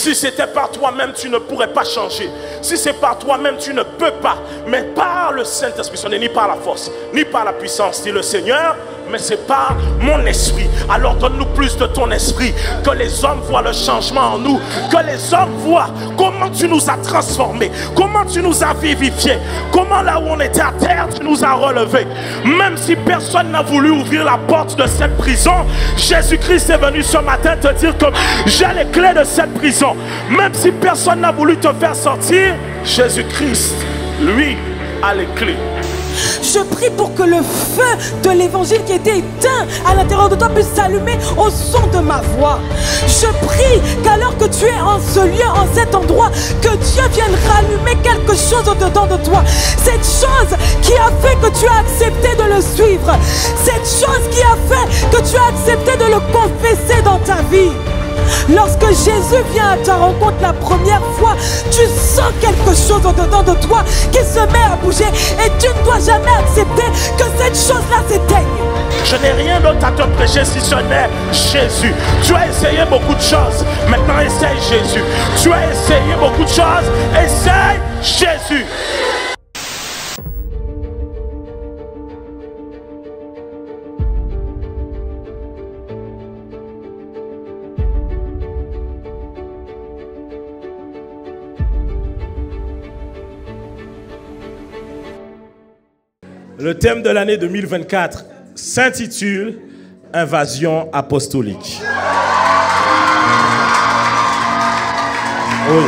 Si c'était par toi-même, tu ne pourrais pas changer. Si c'est par toi-même, tu ne peux pas. Mais par le Saint-Esprit, ce n'est ni par la force, ni par la puissance, dit le Seigneur, mais c'est par mon esprit. Alors donne-nous plus de ton esprit, que les hommes voient le changement en nous, que les hommes voient comment tu nous as transformés, comment tu nous as vivifiés, comment là où on était à terre, tu nous as relevés. Même si personne n'a voulu ouvrir la porte de cette prison, Jésus-Christ est venu ce matin te dire que j'ai les clés de cette prison. Même si personne n'a voulu te faire sortir, Jésus-Christ, lui, a les clés. Je prie pour que le feu de l'évangile qui était éteint à l'intérieur de toi puisse s'allumer au son de ma voix. Je prie qu'alors que tu es en ce lieu, en cet endroit, que Dieu vienne rallumer quelque chose au-dedans de toi. Cette chose qui a fait que tu as accepté de le suivre. Cette chose qui a fait que tu as accepté de le confesser dans ta vie. Lorsque Jésus vient à ta rencontre la première fois, tu sens quelque chose au-dedans de toi qui se met à bouger et tu ne dois jamais accepter que cette chose-là s'éteigne. Je n'ai rien d'autre à te prêcher si ce n'est Jésus. Tu as essayé beaucoup de choses, maintenant essaye Jésus. Tu as essayé beaucoup de choses, essaye Jésus. Le thème de l'année 2024 s'intitule Invasion apostolique. Oui.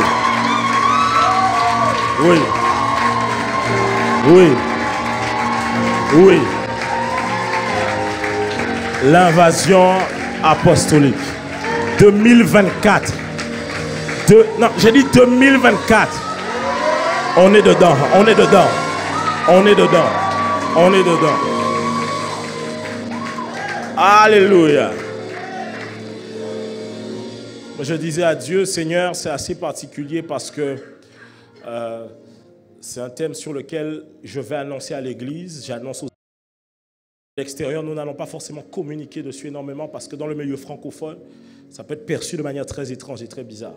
Oui. Oui. Oui. L'invasion apostolique. 2024. Non, j'ai dit 2024. On est dedans. On est dedans. On est dedans. On est dedans. Alléluia. Je disais à Dieu, Seigneur, c'est assez particulier parce que c'est un thème sur lequel je vais annoncer à l'église. J'annonce aux l'extérieur. Nous n'allons pas forcément communiquer dessus énormément parce que dans le milieu francophone, ça peut être perçu de manière très étrange et très bizarre.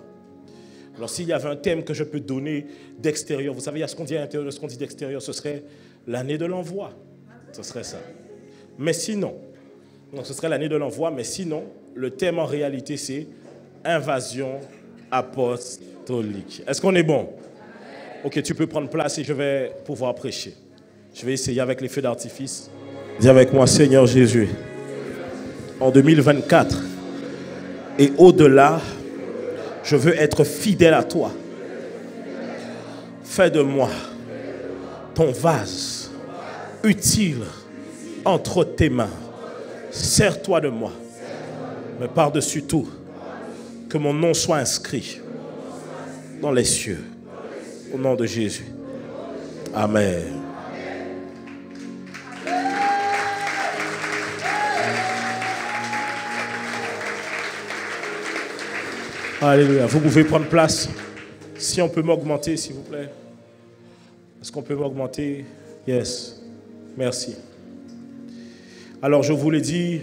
Alors s'il y avait un thème que je peux donner d'extérieur, vous savez, il y a ce qu'on dit à l'intérieur, ce qu'on dit d'extérieur, ce serait l'année de l'envoi. Ce serait ça. Mais sinon, donc ce serait l'année de l'envoi, mais sinon, le thème en réalité, c'est invasion apostolique. Est-ce qu'on est bon? Ok, tu peux prendre place et je vais pouvoir prêcher. Je vais essayer avec les feux d'artifice. Dis avec moi, Seigneur Jésus, en 2024 et au-delà, je veux être fidèle à toi. Fais de moi ton vase utile entre tes mains. Sers-toi de moi. Mais par-dessus tout, que mon nom soit inscrit dans les cieux. Au nom de Jésus. Amen. Alléluia. Vous pouvez prendre place. Si on peut m'augmenter, s'il vous plaît. Est-ce qu'on peut m'augmenter? Yes. Merci. Alors, je vous l'ai dit,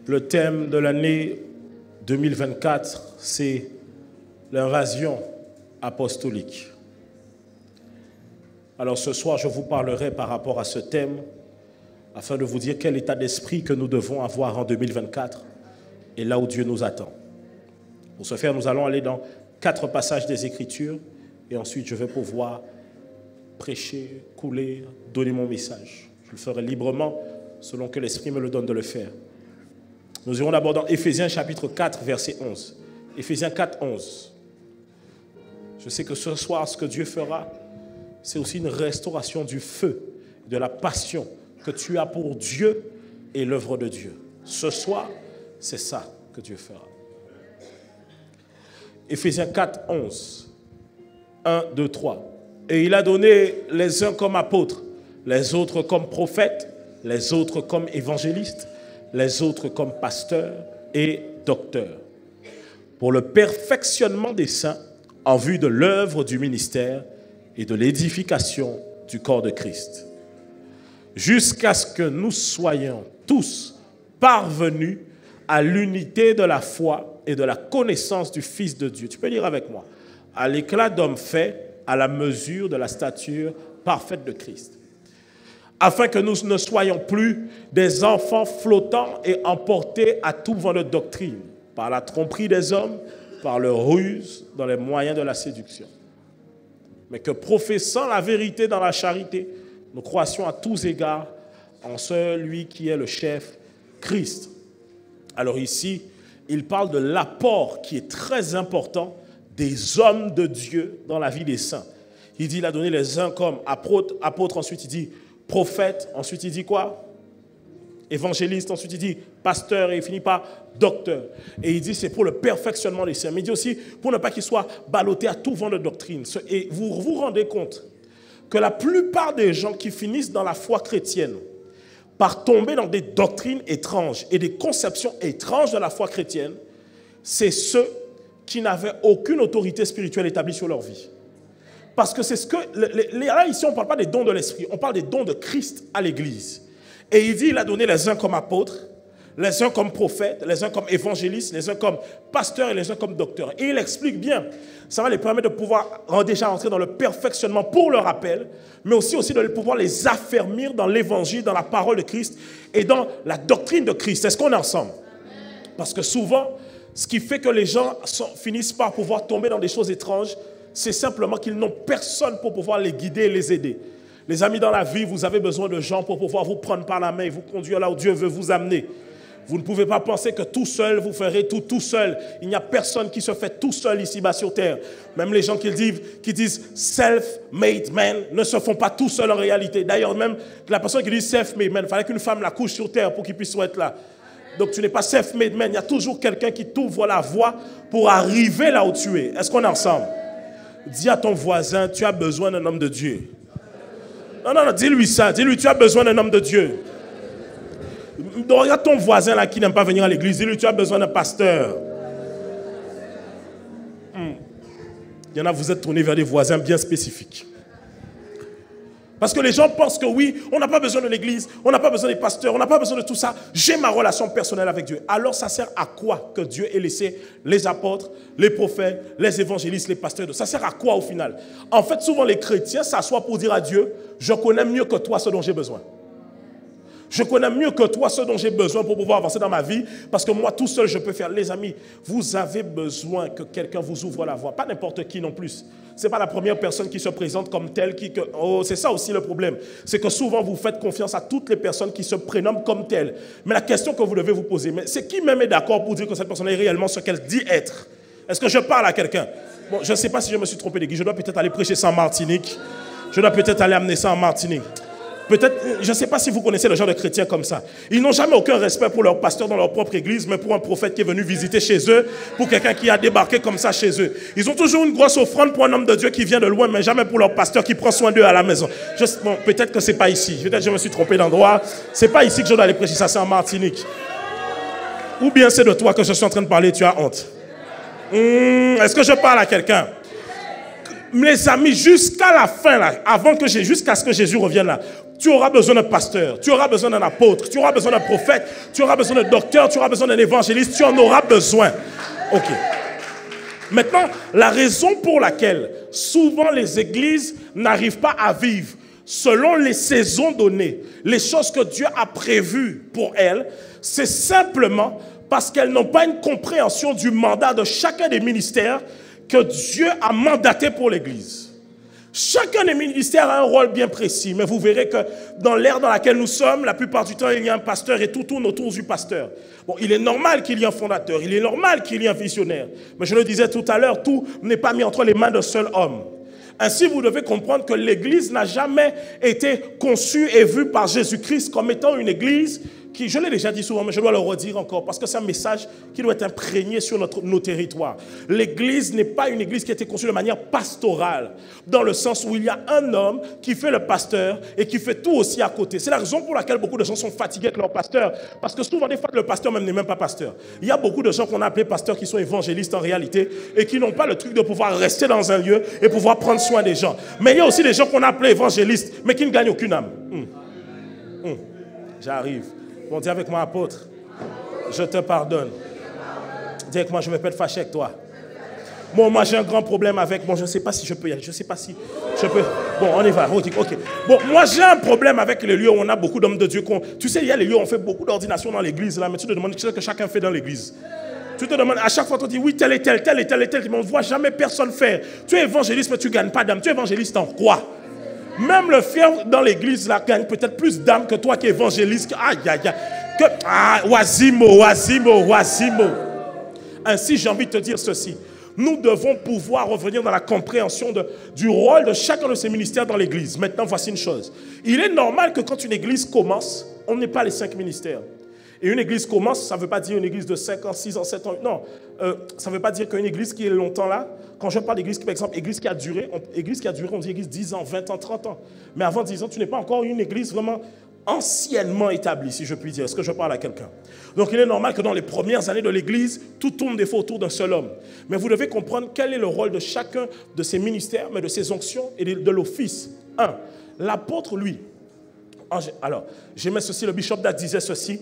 le thème de l'année 2024, c'est l'invasion apostolique. Alors, ce soir, je vous parlerai par rapport à ce thème, afin de vous dire quel état d'esprit que nous devons avoir en 2024 et là où Dieu nous attend. Pour ce faire, nous allons aller dans 4 passages des Écritures et ensuite je vais pouvoir prêcher, couler, donner mon message. Je le ferai librement selon que l'Esprit me le donne de le faire. Nous irons d'abord dans Éphésiens chapitre 4, verset 11. Éphésiens 4, 11. Je sais que ce soir, ce que Dieu fera, c'est aussi une restauration du feu, de la passion que tu as pour Dieu et l'œuvre de Dieu. Ce soir, c'est ça que Dieu fera. Éphésiens 4, 11. 1, 2, 3. Et il a donné les uns comme apôtres, les autres comme prophètes, les autres comme évangélistes, les autres comme pasteurs et docteurs, pour le perfectionnement des saints en vue de l'œuvre du ministère et de l'édification du corps de Christ, jusqu'à ce que nous soyons tous parvenus à l'unité de la foi et de la connaissance du Fils de Dieu. Tu peux lire avec moi. À l'éclat d'homme fait, à la mesure de la stature parfaite de Christ. Afin que nous ne soyons plus des enfants flottants et emportés à tout vent de doctrine, par la tromperie des hommes, par leur ruse, dans les moyens de la séduction. Mais que professant la vérité dans la charité, nous croissions à tous égards en celui qui est le chef, Christ. Alors ici, il parle de l'apport qui est très important des hommes de Dieu dans la vie des saints. Il dit, il a donné les uns comme apôtres, ensuite il dit prophète, ensuite il dit quoi? Évangéliste, ensuite il dit pasteur et il finit par docteur. Et il dit c'est pour le perfectionnement des saints. Mais il dit aussi pour ne pas qu'ils soient ballottés à tout vent de doctrine. Et vous vous rendez compte que la plupart des gens qui finissent dans la foi chrétienne par tomber dans des doctrines étranges et des conceptions étranges de la foi chrétienne, c'est ceux qui n'avaient aucune autorité spirituelle établie sur leur vie. Parce que c'est ce que... Là, ici, on ne parle pas des dons de l'esprit, on parle des dons de Christ à l'Église. Et il dit, il a donné les uns comme apôtres, les uns comme prophètes, les uns comme évangélistes, les uns comme pasteurs et les uns comme docteurs. Et il explique bien, ça va les permettre de pouvoir déjà entrer dans le perfectionnement pour le rappel, mais aussi de pouvoir les affermir dans l'évangile, dans la parole de Christ et dans la doctrine de Christ. Est-ce qu'on est ensemble? Parce que souvent, ce qui fait que les gens finissent par pouvoir tomber dans des choses étranges, c'est simplement qu'ils n'ont personne pour pouvoir les guider et les aider. Les amis, dans la vie, vous avez besoin de gens pour pouvoir vous prendre par la main et vous conduire là où Dieu veut vous amener. Vous ne pouvez pas penser que tout seul, vous ferez tout seul. Il n'y a personne qui se fait tout seul ici-bas sur terre. Même les gens qui disent self-made man ne se font pas tout seul en réalité. D'ailleurs, même la personne qui dit self-made man, il fallait qu'une femme la couche sur terre pour qu'il puisse être là. Donc tu n'es pas self-made man. Il y a toujours quelqu'un qui t'ouvre la voie pour arriver là où tu es. Est-ce qu'on est ensemble? Dis à ton voisin, tu as besoin d'un homme de Dieu. Non, dis-lui ça. Dis-lui, tu as besoin d'un homme de Dieu. Regarde ton voisin là qui n'aime pas venir à l'église. Dis-lui, tu as besoin d'un pasteur. Il y en a, vous êtes tournés vers des voisins bien spécifiques. Parce que les gens pensent que oui, on n'a pas besoin de l'église, on n'a pas besoin des pasteurs, on n'a pas besoin de tout ça. J'ai ma relation personnelle avec Dieu. Alors ça sert à quoi que Dieu ait laissé les apôtres, les prophètes, les évangélistes, les pasteurs? Ça sert à quoi au final? En fait, souvent les chrétiens s'assoient pour dire à Dieu, je connais mieux que toi ce dont j'ai besoin. Je connais mieux que toi ce dont j'ai besoin pour pouvoir avancer dans ma vie, parce que moi tout seul je peux faire. Les amis, vous avez besoin que quelqu'un vous ouvre la voie, pas n'importe qui non plus. Ce n'est pas la première personne qui se présente comme telle. C'est ça aussi le problème. C'est que souvent vous faites confiance à toutes les personnes qui se prénomment comme telles. Mais la question que vous devez vous poser, c'est qui même est d'accord pour dire que cette personne est réellement ce qu'elle dit être? Est-ce que je parle à quelqu'un? Bon, je ne sais pas si je me suis trompé d'église. Je dois peut-être aller prêcher ça en Martinique. Je dois peut-être aller amener ça en Martinique. Peut-être, je ne sais pas si vous connaissez le genre de chrétiens comme ça. Ils n'ont jamais aucun respect pour leur pasteur dans leur propre église, mais pour un prophète qui est venu visiter chez eux, pour quelqu'un qui a débarqué comme ça chez eux. Ils ont toujours une grosse offrande pour un homme de Dieu qui vient de loin, mais jamais pour leur pasteur qui prend soin d'eux à la maison. Bon, peut-être que ce n'est pas ici. Peut-être que je me suis trompé d'endroit. Ce n'est pas ici que je dois aller prêcher ça, c'est en Martinique. Ou bien c'est de toi que je suis en train de parler, tu as honte. Est-ce que je parle à quelqu'un? Mes amis, jusqu'à la fin, là, jusqu'à ce que Jésus revienne là, tu auras besoin d'un pasteur, tu auras besoin d'un apôtre, tu auras besoin d'un prophète, tu auras besoin d'un docteur, tu auras besoin d'un évangéliste, tu en auras besoin. Ok. Maintenant, la raison pour laquelle souvent les églises n'arrivent pas à vivre selon les saisons données, les choses que Dieu a prévues pour elles, c'est simplement parce qu'elles n'ont pas une compréhension du mandat de chacun des ministères que Dieu a mandaté pour l'église. Chacun des ministères a un rôle bien précis, mais vous verrez que dans l'ère dans laquelle nous sommes, la plupart du temps, il y a un pasteur et tout tourne autour du pasteur. Bon, il est normal qu'il y ait un fondateur, il est normal qu'il y ait un visionnaire. Mais je le disais tout à l'heure, tout n'est pas mis entre les mains d'un seul homme. Ainsi, vous devez comprendre que l'église n'a jamais été conçue et vue par Jésus-Christ comme étant une église qui, je l'ai déjà dit souvent, mais je dois le redire encore, parce que c'est un message qui doit être imprégné sur nos territoires. L'église n'est pas une église qui a été conçue de manière pastorale, dans le sens où il y a un homme qui fait le pasteur et qui fait tout aussi à côté. C'est la raison pour laquelle beaucoup de gens sont fatigués avec leur pasteur, parce que souvent, des fois, le pasteur même n'est même pas pasteur. Il y a beaucoup de gens qu'on a appelés pasteurs qui sont évangélistes en réalité et qui n'ont pas le truc de pouvoir rester dans un lieu et pouvoir prendre soin des gens. Mais il y a aussi des gens qu'on a appelés évangélistes, mais qui ne gagnent aucune âme. J'arrive. Bon, dis avec moi, apôtre. Je te pardonne. Dis avec moi, je ne vais pas être fâché avec toi. Bon, moi j'ai un grand problème avec... Bon, je ne sais pas si je peux y aller. Je ne sais pas si je peux... Bon, on y va. Ok. Bon, moi j'ai un problème avec les lieux où on a beaucoup d'hommes de Dieu. Tu sais, il y a les lieux où on fait beaucoup d'ordination dans l'église. Là, mais tu te demandes ce que chacun fait dans l'église. Tu te demandes, à chaque fois, tu dis, oui, tel et tel, mais on ne voit jamais personne faire. Tu es évangéliste, mais tu ne gagnes pas d'âme. Tu es évangéliste en quoi? Même le fier dans l'église, là, gagne peut-être plus d'âme que toi qui es évangéliste. Aïe, aïe, aïe. Oisimo. Ainsi, j'ai envie de te dire ceci. Nous devons pouvoir revenir dans la compréhension du rôle de chacun de ces ministères dans l'église. Maintenant, voici une chose. Il est normal que quand une église commence, on n'ait pas les 5 ministères. Et une église commence, ça ne veut pas dire une église de 5 ans, 6 ans, 7 ans. Non, ça ne veut pas dire qu'une église qui est longtemps là, quand je parle d'église, par exemple, église qui a duré, on dit église 10 ans, 20 ans, 30 ans. Mais avant 10 ans, tu n'es pas encore une église vraiment anciennement établie, si je puis dire. Est-ce que je parle à quelqu'un? Donc il est normal que dans les premières années de l'église, tout tourne des fois autour d'un seul homme. Mais vous devez comprendre quel est le rôle de chacun de ces ministères, mais de ces onctions et de l'office. 1. L'apôtre, lui. Alors, j'aimais ceci, le bishop d'Actes disait ceci.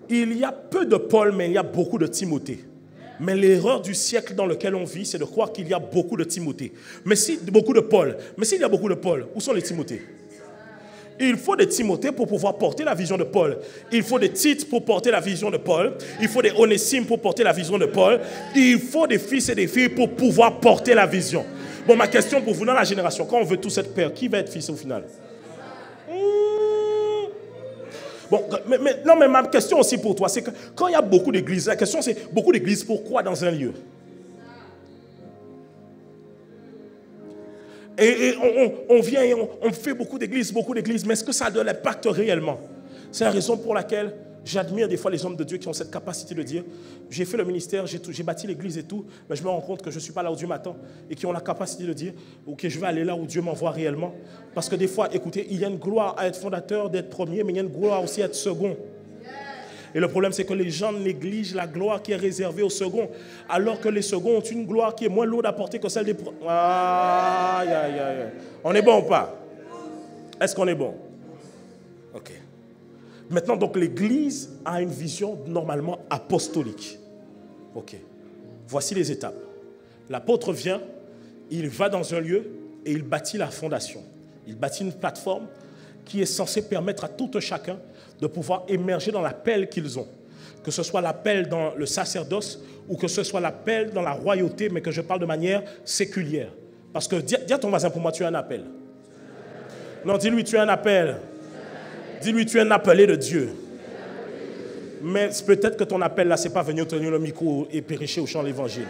Il y a peu de Paul, mais il y a beaucoup de Timothée. Mais l'erreur du siècle dans lequel on vit, c'est de croire qu'il y a beaucoup de Timothée. Beaucoup de Paul. Mais s'il y a beaucoup de Paul, où sont les Timothées? Il faut des Timothées pour pouvoir porter la vision de Paul. Il faut des Tites pour porter la vision de Paul. Il faut des Onésime pour porter la vision de Paul. Il faut des fils et des filles pour pouvoir porter la vision. Bon, ma question pour vous, dans la génération, quand on veut tous être père, qui va être fils au final? Bon, mais ma question aussi pour toi, c'est que quand il y a beaucoup d'églises, la question c'est beaucoup d'églises, pourquoi dans un lieu? Et on vient et on fait beaucoup d'églises, mais est-ce que ça a de l'impact réellement? C'est la raison pour laquelle j'admire des fois les hommes de Dieu qui ont cette capacité de dire, j'ai fait le ministère, j'ai bâti l'église et tout, mais je me rends compte que je ne suis pas là où Dieu m'attend, et qui ont la capacité de dire, ok, je vais aller là où Dieu m'envoie réellement. Parce que des fois, écoutez, il y a une gloire à être fondateur, d'être premier, mais il y a une gloire aussi à être second. Et le problème, c'est que les gens négligent la gloire qui est réservée aux seconds, alors que les seconds ont une gloire qui est moins lourde à porter que celle des premiers. Aïe, aïe, aïe. On est bon ou pas? Est-ce qu'on est bon? Ok. Maintenant, donc, l'Église a une vision normalement apostolique. Ok. Voici les étapes. L'apôtre vient, il va dans un lieu et il bâtit la fondation. Il bâtit une plateforme qui est censée permettre à tout un chacun de pouvoir émerger dans l'appel qu'ils ont. Que ce soit l'appel dans le sacerdoce ou que ce soit l'appel dans la royauté, mais que je parle de manière séculière. Parce que, dis à ton voisin, pour moi, tu as un appel. Non, dis-lui, tu as un appel. Dis-lui, tu es un appelé de Dieu. Mais peut-être que ton appel là, ce n'est pas venir tenir le micro et prêcher au chant de l'évangile.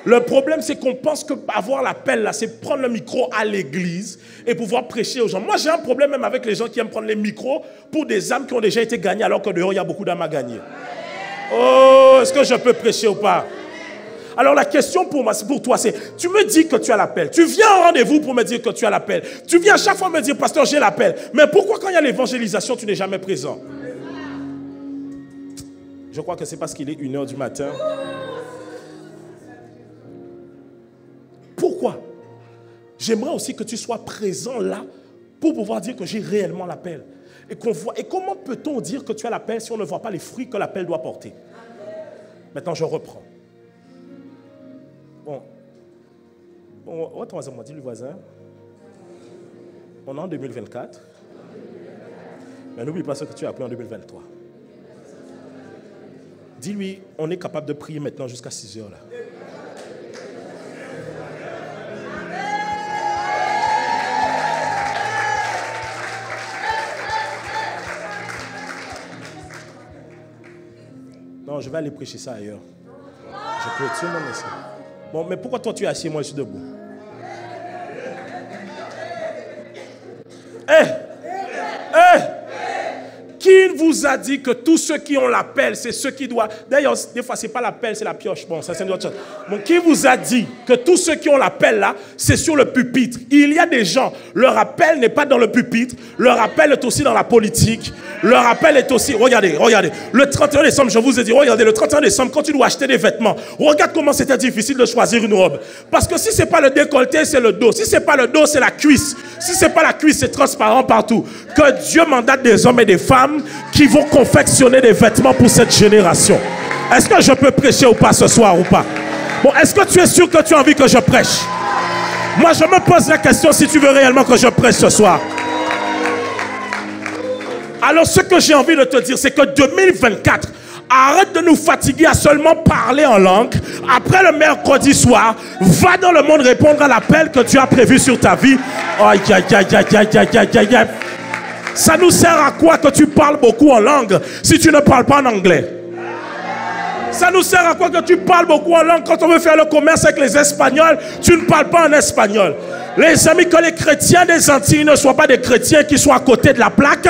Le problème, c'est qu'on pense qu'avoir l'appel là, c'est prendre le micro à l'église et pouvoir prêcher aux gens. Moi, j'ai un problème même avec les gens qui aiment prendre les micros pour des âmes qui ont déjà été gagnées alors que dehors, il y a beaucoup d'âmes à gagner. Oh, est-ce que je peux prêcher ou pas? Alors la question pour toi, c'est, tu me dis que tu as l'appel. Tu viens au rendez-vous pour me dire que tu as l'appel. Tu viens à chaque fois me dire, pasteur, j'ai l'appel. Mais pourquoi quand il y a l'évangélisation, tu n'es jamais présent? Je crois que c'est parce qu'il est 1h du matin. Pourquoi? J'aimerais aussi que tu sois présent là pour pouvoir dire que j'ai réellement l'appel. Et qu'on voit. Et comment peut-on dire que tu as l'appel si on ne voit pas les fruits que l'appel doit porter? Maintenant, je reprends. Bon, ton voisin m'a dit, le voisin, on est en 2024, mais n'oublie pas ce que tu as appris en 2023. Dis-lui, on est capable de prier maintenant jusqu'à 6 heures là. Non, je vais aller prêcher ça ailleurs. Je clôture mon message. Bon, mais pourquoi toi tu es assis et moi je suis debout? Qui vous a dit que tous ceux qui ont l'appel, c'est ceux qui doivent... D'ailleurs, des fois, ce n'est pas l'appel, c'est la pioche. Bon, ça c'est une autre chose. Bon, qui vous a dit que tous ceux qui ont l'appel là, c'est sur le pupitre? Il y a des gens, leur appel n'est pas dans le pupitre, leur appel est aussi dans la politique, Le rappel est aussi, regardez, le 31 décembre, je vous ai dit, regardez, le 31 décembre, quand tu dois acheter des vêtements, regarde comment c'était difficile de choisir une robe. Parce que si ce n'est pas le décolleté, c'est le dos. Si ce n'est pas le dos, c'est la cuisse. Si ce n'est pas la cuisse, c'est transparent partout. Que Dieu mandate des hommes et des femmes qui vont confectionner des vêtements pour cette génération. Est-ce que je peux prêcher ou pas ce soir ou pas? Bon, est-ce que tu es sûr que tu as envie que je prêche? Moi, je me pose la question si tu veux réellement que je prêche ce soir. Alors, ce que j'ai envie de te dire, c'est que 2024, arrête de nous fatiguer à seulement parler en langue. Après le mercredi soir, va dans le monde répondre à l'appel que Dieu a prévu sur ta vie. Aïe, aïe, aïe, aïe, aïe, aïe, aïe, aïe, aïe. Ça nous sert à quoi que tu parles beaucoup en langue si tu ne parles pas en anglais? Ça nous sert à quoi que tu parles beaucoup en langue quand on veut faire le commerce avec les Espagnols, tu ne parles pas en espagnol? Les amis, que les chrétiens des Antilles ne soient pas des chrétiens qui sont à côté de la plaque,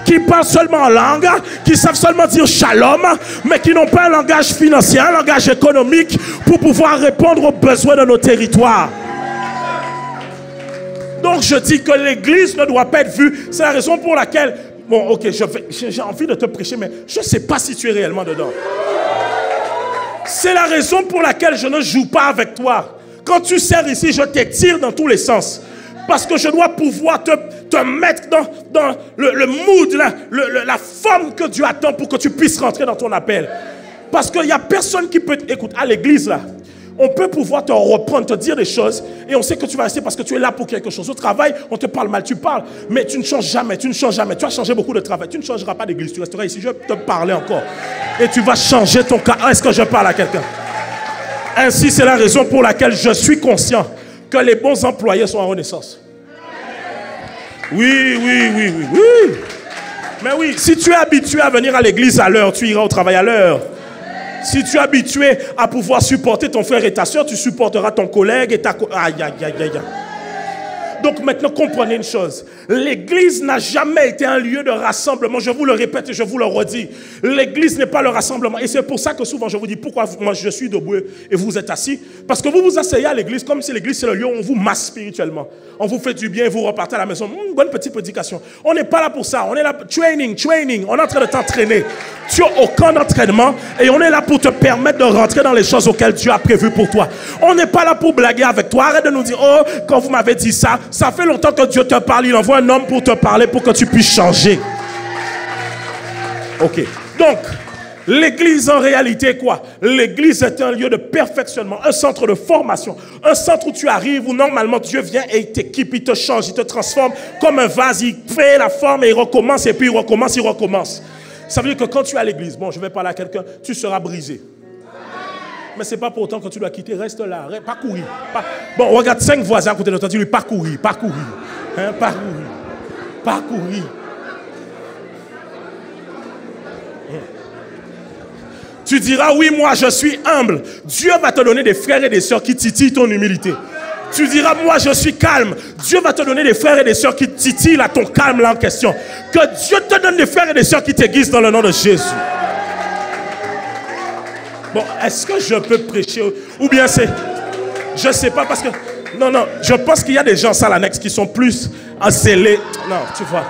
qui parlent seulement en langue, qui savent seulement dire shalom, mais qui n'ont pas un langage financier, un langage économique pour pouvoir répondre aux besoins de nos territoires. Donc je dis que l'église ne doit pas être vue. C'est la raison pour laquelle, bon ok, j'ai envie de te prêcher, mais je ne sais pas si tu es réellement dedans. C'est la raison pour laquelle je ne joue pas avec toi. Quand tu sers ici, je t'étire dans tous les sens. Parce que je dois pouvoir te mettre dans le mood, la forme que Dieu attend pour que tu puisses rentrer dans ton appel. Parce qu'il n'y a personne qui peut... Écoute, à l'église là, on peut pouvoir te reprendre, te dire des choses, et on sait que tu vas rester parce que tu es là pour quelque chose. Au travail, on te parle mal, tu parles, mais tu ne changes jamais, tu ne changes jamais. Tu as changé beaucoup de travail, tu ne changeras pas d'église, tu resteras ici, je vais te parler encore. Et tu vas changer ton cas. Est-ce que je parle à quelqu'un? Ainsi, c'est la raison pour laquelle je suis conscient que les bons employés sont en renaissance. Oui. Mais oui, si tu es habitué à venir à l'église à l'heure, tu iras au travail à l'heure. Si tu es habitué à pouvoir supporter ton frère et ta soeur, tu supporteras ton collègue et ta... Aïe. Donc maintenant, comprenez une chose. L'église n'a jamais été un lieu de rassemblement. Je vous le répète et je vous le redis. L'église n'est pas le rassemblement. Et c'est pour ça que souvent je vous dis pourquoi moi je suis debout et vous êtes assis. Parce que vous vous asseyez à l'église comme si l'église c'est le lieu où on vous masse spirituellement. On vous fait du bien et vous repartez à la maison. Bonne petite prédication. On n'est pas là pour ça. On est là pour training. On est en train de t'entraîner. Tu n'as aucun entraînement et on est là pour te permettre de rentrer dans les choses auxquelles Dieu a prévu pour toi. On n'est pas là pour blaguer avec toi. Arrête de nous dire, oh, quand vous m'avez dit ça, ça fait longtemps que Dieu te parle. Il envoie un homme pour te parler pour que tu puisses changer. Ok. Donc, l'église en réalité est quoi? L'église est un lieu de perfectionnement, un centre de formation, un centre où tu arrives, où normalement Dieu vient et il t'équipe, il te change, il te transforme comme un vase, il fait la forme et il recommence et puis il recommence. Ça veut dire que quand tu es à l'église, bon, je vais parler à quelqu'un, tu seras brisé. Mais ce n'est pas pour autant que tu dois quitter, reste là, pas courir. Bon, regarde 5 voisins à côté de toi, dis-lui pas courir. Hein, pas courir. Tu diras, oui, moi je suis humble. Dieu va te donner des frères et des sœurs qui titillent ton humilité. Tu diras, moi je suis calme. Dieu va te donner des frères et des sœurs qui titillent à ton calme là en question. Que Dieu te donne des frères et des sœurs qui t'aiguisent dans le nom de Jésus. Bon, est-ce que je peux prêcher? Ou bien c'est... Je ne sais pas parce que... Non, je pense qu'il y a des gens en salle annexe qui sont plus zélés. Non, tu vois.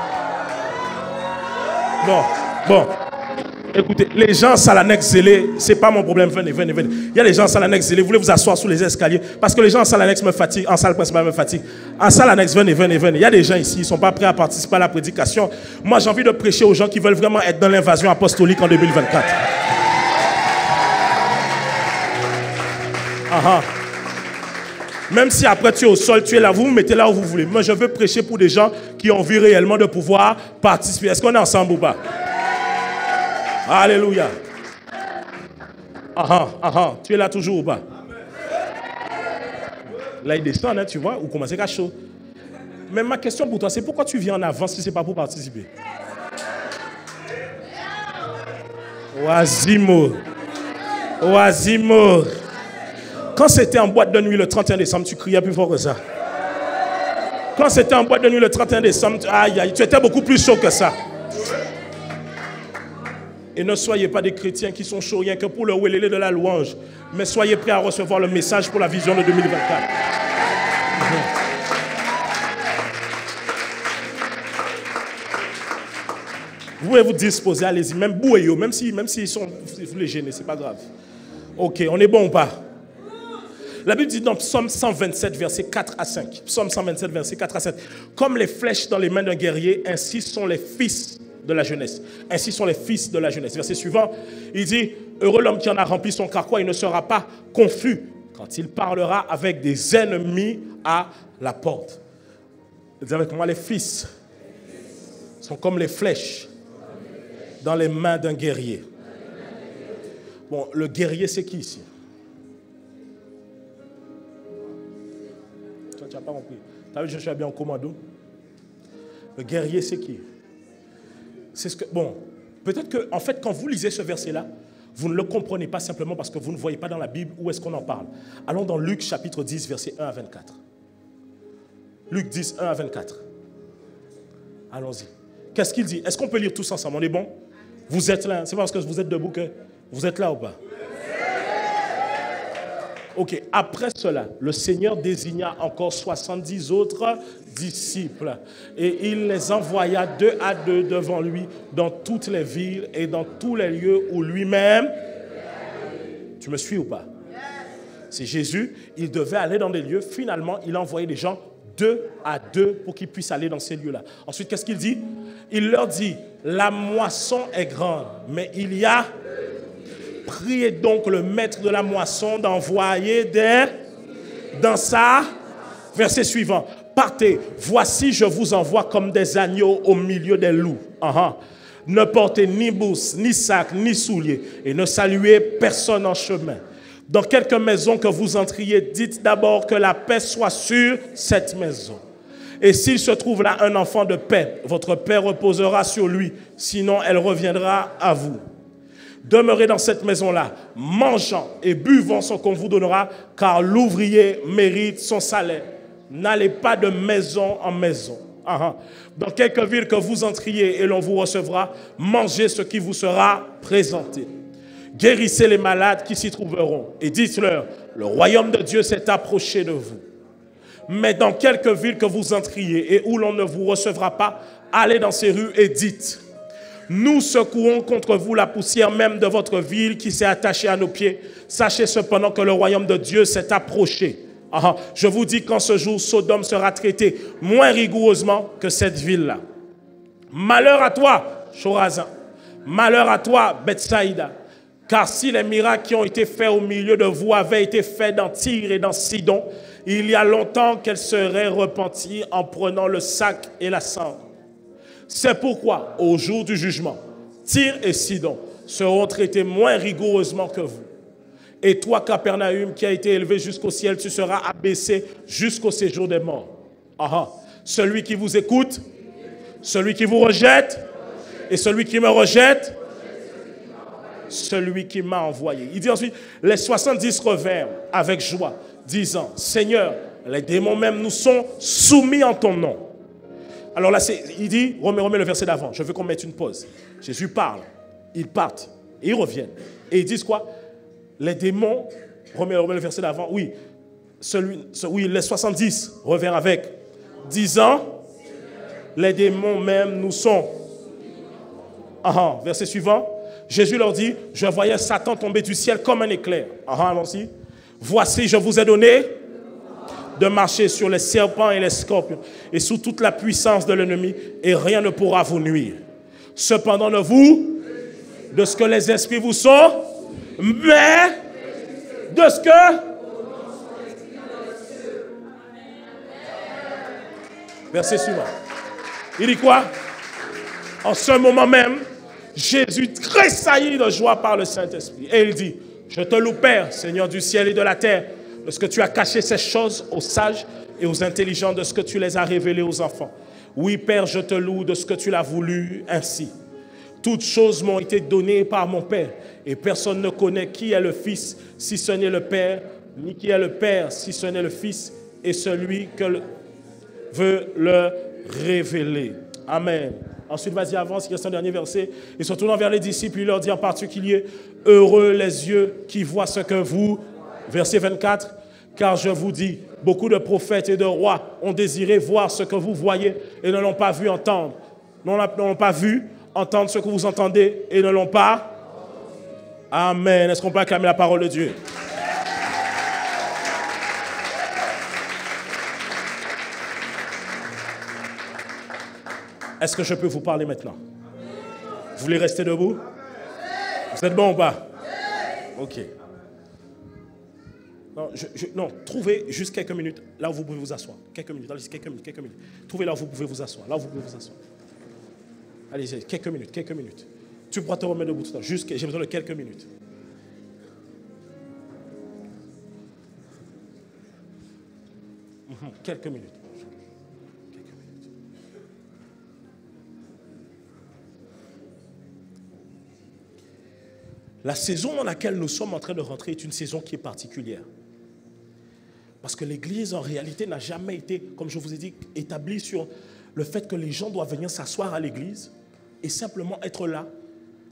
Bon. Écoutez, les gens en salle annexe zélés, ce n'est pas mon problème. Venez. Il y a des gens en salle annexe zélés, vous voulez vous asseoir sous les escaliers. Parce que les gens en salle annexe me fatiguent, en salle principale me fatiguent. En salle annexe, venez. Il y a des gens ici, ils ne sont pas prêts à participer à la prédication. Moi, j'ai envie de prêcher aux gens qui veulent vraiment être dans l'invasion apostolique en 2024. Même si après tu es au sol, tu es là, vous vous mettez là où vous voulez. Moi, je veux prêcher pour des gens qui ont envie réellement de pouvoir participer. Est-ce qu'on est ensemble ou pas? Alléluia. Tu es là toujours ou pas? Là, il descend, hein, tu vois, ou commencer à chaud. Mais ma question pour toi, c'est pourquoi tu viens en avance si ce n'est pas pour participer? Oisimo. Quand c'était en boîte de nuit le 31 décembre, tu criais plus fort que ça. Quand c'était en boîte de nuit le 31 décembre, tu étais beaucoup plus chaud que ça. Et ne soyez pas des chrétiens qui sont chauds rien que pour le wélélé de la louange, mais soyez prêts à recevoir le message pour la vision de 2024. Vous pouvez vous disposer, allez-y, même bouez, même s'ils sont, vous les gênez, c'est pas grave. Ok, on est bon ou pas? La Bible dit dans Psaume 127, versets 4 à 5. Psaume 127, versets 4 à 7. Comme les flèches dans les mains d'un guerrier, ainsi sont les fils de la jeunesse. Ainsi sont les fils de la jeunesse. Verset suivant, il dit, heureux l'homme qui en a rempli son carquois, il ne sera pas confus quand il parlera avec des ennemis à la porte. Dites avec moi, les fils sont comme les flèches dans les mains d'un guerrier. Bon, le guerrier, c'est qui ici? Toi, tu n'as pas compris. Tu as vu, je suis bien en commando. Le guerrier, c'est qui? C'est ce que. Bon, peut-être que, en fait, quand vous lisez ce verset-là, vous ne le comprenez pas simplement parce que vous ne voyez pas dans la Bible où est-ce qu'on en parle. Allons dans Luc, chapitre 10, versets 1 à 24. Luc 10, 1 à 24. Allons-y. Qu'est-ce qu'il dit? Est-ce qu'on peut lire tous ensemble? On est bon? Vous êtes là. C'est pas parce que vous êtes debout que vous êtes là ou pas? Ok. Après cela, le Seigneur désigna encore 70 autres disciples et il les envoya 2 à 2 devant lui dans toutes les villes et dans tous les lieux où lui-même... Tu me suis ou pas? C'est Jésus. Il devait aller dans des lieux. Finalement, il a envoyé des gens 2 à 2 pour qu'ils puissent aller dans ces lieux-là. Ensuite, qu'est-ce qu'il dit? Il leur dit, la moisson est grande, mais il y a... Priez donc le maître de la moisson d'envoyer dans sa... Verset suivant. Partez, voici je vous envoie comme des agneaux au milieu des loups. Ne portez ni bourse, ni sac, ni souliers, et ne saluez personne en chemin. Dans quelque maison que vous entriez, dites d'abord que la paix soit sur cette maison. Et s'il se trouve là un enfant de paix, votre paix reposera sur lui, sinon elle reviendra à vous. Demeurez dans cette maison-là, mangeant et buvant ce qu'on vous donnera, car l'ouvrier mérite son salaire. N'allez pas de maison en maison. Dans quelque ville que vous entriez et l'on vous recevra, mangez ce qui vous sera présenté. Guérissez les malades qui s'y trouveront et dites-leur, le royaume de Dieu s'est approché de vous. Mais dans quelque ville que vous entriez et où l'on ne vous recevra pas, allez dans ces rues et dites, nous secouons contre vous la poussière même de votre ville qui s'est attachée à nos pieds. Sachez cependant que le royaume de Dieu s'est approché. Je vous dis qu'en ce jour, Sodome sera traité moins rigoureusement que cette ville-là. Malheur à toi, Chorazin. Malheur à toi, Bethsaïda. Car si les miracles qui ont été faits au milieu de vous avaient été faits dans Tyr et dans Sidon, il y a longtemps qu'elles seraient repenties en prenant le sac et la cendre. C'est pourquoi, au jour du jugement, Tyr et Sidon seront traités moins rigoureusement que vous. Et toi, Capernaum, qui a été élevé jusqu'au ciel, tu seras abaissé jusqu'au séjour des morts. Celui qui vous écoute, celui qui vous rejette, et celui qui me rejette, celui qui m'a envoyé. Il dit ensuite, les 70 revinrent avec joie, disant, Seigneur, les démons même nous sont soumis en ton nom. Alors là, il dit, remets le verset d'avant, je veux qu'on mette une pause. Jésus parle, ils partent, et ils reviennent. Et ils disent quoi? Les démons, remets le verset d'avant, oui, les 70 revinrent avec, disant, les démons même nous sont. Verset suivant, Jésus leur dit, je voyais Satan tomber du ciel comme un éclair. Allons-y. Voici, je vous ai donné de marcher sur les serpents et les scorpions et sous toute la puissance de l'ennemi, et rien ne pourra vous nuire. Cependant, ne vous, de ce que les esprits vous sont, mais de ce que... Verset suivant. Il dit quoi? En ce moment même, Jésus tressaillit de joie par le Saint-Esprit. Et il dit, je te loue, Père, Seigneur du ciel et de la terre, de ce que tu as caché ces choses aux sages et aux intelligents, de ce que tu les as révélées aux enfants. Oui, Père, je te loue de ce que tu l'as voulu ainsi. Toutes choses m'ont été données par mon Père, et personne ne connaît qui est le Fils, si ce n'est le Père, ni qui est le Père, si ce n'est le Fils, et celui que veut le révéler. Amen. Ensuite, vas-y, avance, il reste un dernier verset. Et se tournant vers les disciples, il leur dit en particulier, heureux les yeux qui voient ce que vous... Verset 24, car je vous dis, beaucoup de prophètes et de rois ont désiré voir ce que vous voyez et ne l'ont pas vu entendre. Ne l'ont pas vu entendent ce que vous entendez et ne l'ont pas. Amen. Est-ce qu'on peut acclamer la parole de Dieu? Est-ce que je peux vous parler maintenant? Vous voulez rester debout? Vous êtes bon ou pas? Ok. Non, non, trouvez juste quelques minutes là où vous pouvez vous asseoir. Quelques minutes, allez, quelques minutes. Trouvez là où vous pouvez vous asseoir. Là où vous pouvez vous asseoir. Allez, quelques minutes. Tu pourras te remettre debout tout à l'heure. Juste, j'ai besoin de quelques minutes. Quelques minutes. La saison dans laquelle nous sommes en train de rentrer est une saison qui est particulière. Parce que l'Église, en réalité, n'a jamais été, comme je vous ai dit, établie sur le fait que les gens doivent venir s'asseoir à l'Église et simplement être là,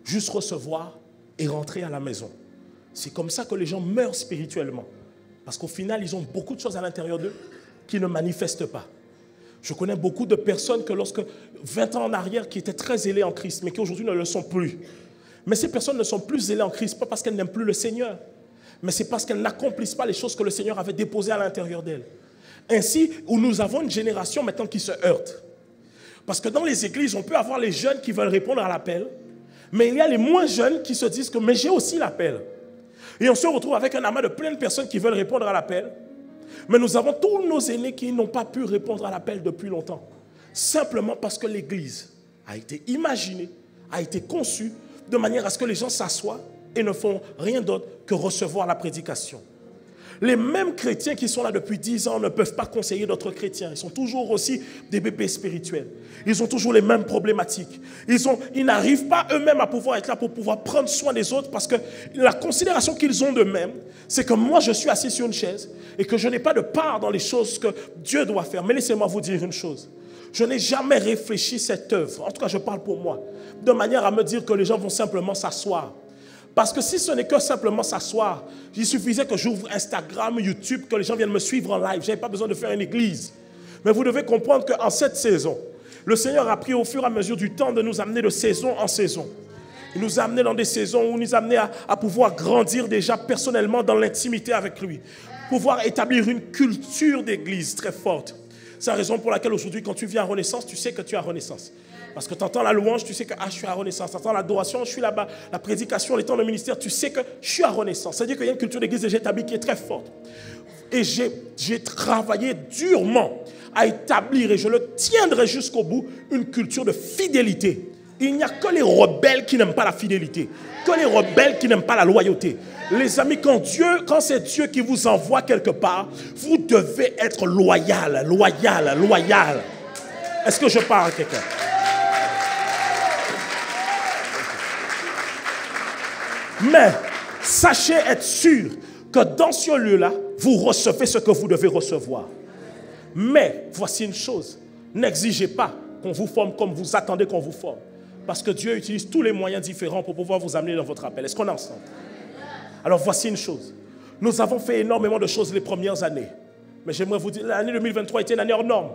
juste recevoir et rentrer à la maison. C'est comme ça que les gens meurent spirituellement. Parce qu'au final, ils ont beaucoup de choses à l'intérieur d'eux qui ne manifestent pas. Je connais beaucoup de personnes que lorsque 20 ans en arrière, qui étaient très zélées en Christ, mais qui aujourd'hui ne le sont plus. Mais ces personnes ne sont plus zélées en Christ, pas parce qu'elles n'aiment plus le Seigneur, mais c'est parce qu'elles n'accomplissent pas les choses que le Seigneur avait déposées à l'intérieur d'elles. Ainsi, où nous avons une génération maintenant qui se heurte. Parce que dans les églises, on peut avoir les jeunes qui veulent répondre à l'appel, mais il y a les moins jeunes qui se disent que mais j'ai aussi l'appel. Et on se retrouve avec un amas de plein de personnes qui veulent répondre à l'appel, mais nous avons tous nos aînés qui n'ont pas pu répondre à l'appel depuis longtemps. Simplement parce que l'église a été imaginée, a été conçue de manière à ce que les gens s'assoient et ne font rien d'autre que recevoir la prédication. Les mêmes chrétiens qui sont là depuis 10 ans ne peuvent pas conseiller d'autres chrétiens. Ils sont toujours aussi des bébés spirituels. Ils ont toujours les mêmes problématiques. Ils n'arrivent pas eux-mêmes à pouvoir être là pour pouvoir prendre soin des autres parce que la considération qu'ils ont d'eux-mêmes, c'est que moi je suis assis sur une chaise et que je n'ai pas de part dans les choses que Dieu doit faire. Mais laissez-moi vous dire une chose. Je n'ai jamais réfléchi cette œuvre, en tout cas je parle pour moi, de manière à me dire que les gens vont simplement s'asseoir. Parce que si ce n'est que simplement s'asseoir, il suffisait que j'ouvre Instagram, YouTube, que les gens viennent me suivre en live. Je n'avais pas besoin de faire une église. Mais vous devez comprendre qu'en cette saison, le Seigneur a pris au fur et à mesure du temps de nous amener de saison en saison. Il nous a amenés dans des saisons où il nous a amenés à pouvoir grandir déjà personnellement dans l'intimité avec lui. Pouvoir établir une culture d'église très forte. C'est la raison pour laquelle aujourd'hui, quand tu viens à Renaissance, tu sais que tu es à Renaissance. Parce que tu entends la louange, tu sais que je suis à Renaissance. Tu entends l'adoration, je suis là-bas. La prédication, les temps de ministère, tu sais que je suis à Renaissance. C'est-à-dire qu'il y a une culture d'église déjà établie qui est très forte. Et j'ai travaillé durement à établir, et je le tiendrai jusqu'au bout, une culture de fidélité. Il n'y a que les rebelles qui n'aiment pas la fidélité, que les rebelles qui n'aiment pas la loyauté. Les amis, quand c'est Dieu qui vous envoie quelque part, vous devez être loyal. Est-ce que je parle à quelqu'un? Mais sachez être sûr que dans ce lieu-là, vous recevez ce que vous devez recevoir. Mais voici une chose, n'exigez pas qu'on vous forme comme vous attendez qu'on vous forme. Parce que Dieu utilise tous les moyens différents pour pouvoir vous amener dans votre appel. Est-ce qu'on est ensemble? Alors voici une chose, nous avons fait énormément de choses les premières années. Mais j'aimerais vous dire, l'année 2023 était une année hors norme.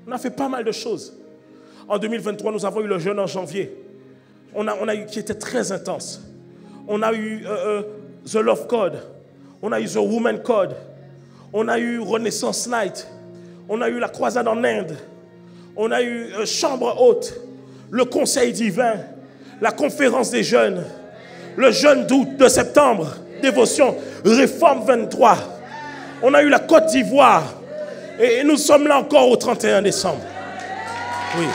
On a fait pas mal de choses. En 2023, nous avons eu le jeûne en janvier. On a eu qui était très intense. On a eu The Love Code. On a eu The Woman Code. On a eu Renaissance Night. On a eu la croisade en Inde. On a eu Chambre Haute. Le Conseil divin. La conférence des jeunes. Le jeûne d'août, de septembre. Dévotion. Réforme 23. On a eu la Côte d'Ivoire. Et nous sommes là encore au 31 décembre. Oui.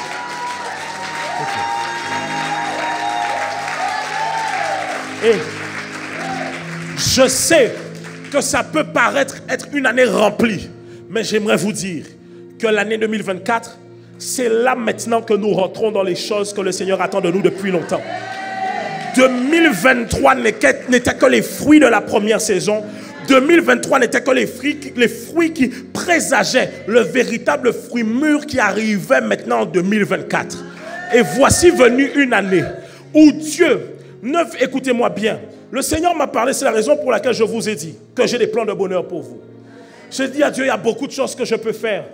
Et je sais que ça peut paraître être une année remplie, mais j'aimerais vous dire que l'année 2024, c'est là maintenant que nous rentrons dans les choses que le Seigneur attend de nous depuis longtemps. 2023 n'était que les fruits de la première saison. 2023 n'était que les fruits qui présageaient le véritable fruit mûr qui arrivait maintenant en 2024. Et voici venue une année où Dieu... Écoutez-moi bien. Le Seigneur m'a parlé, c'est la raison pour laquelle je vous ai dit que j'ai des plans de bonheur pour vous. J'ai dit à Dieu, il y a beaucoup de choses que je peux faire.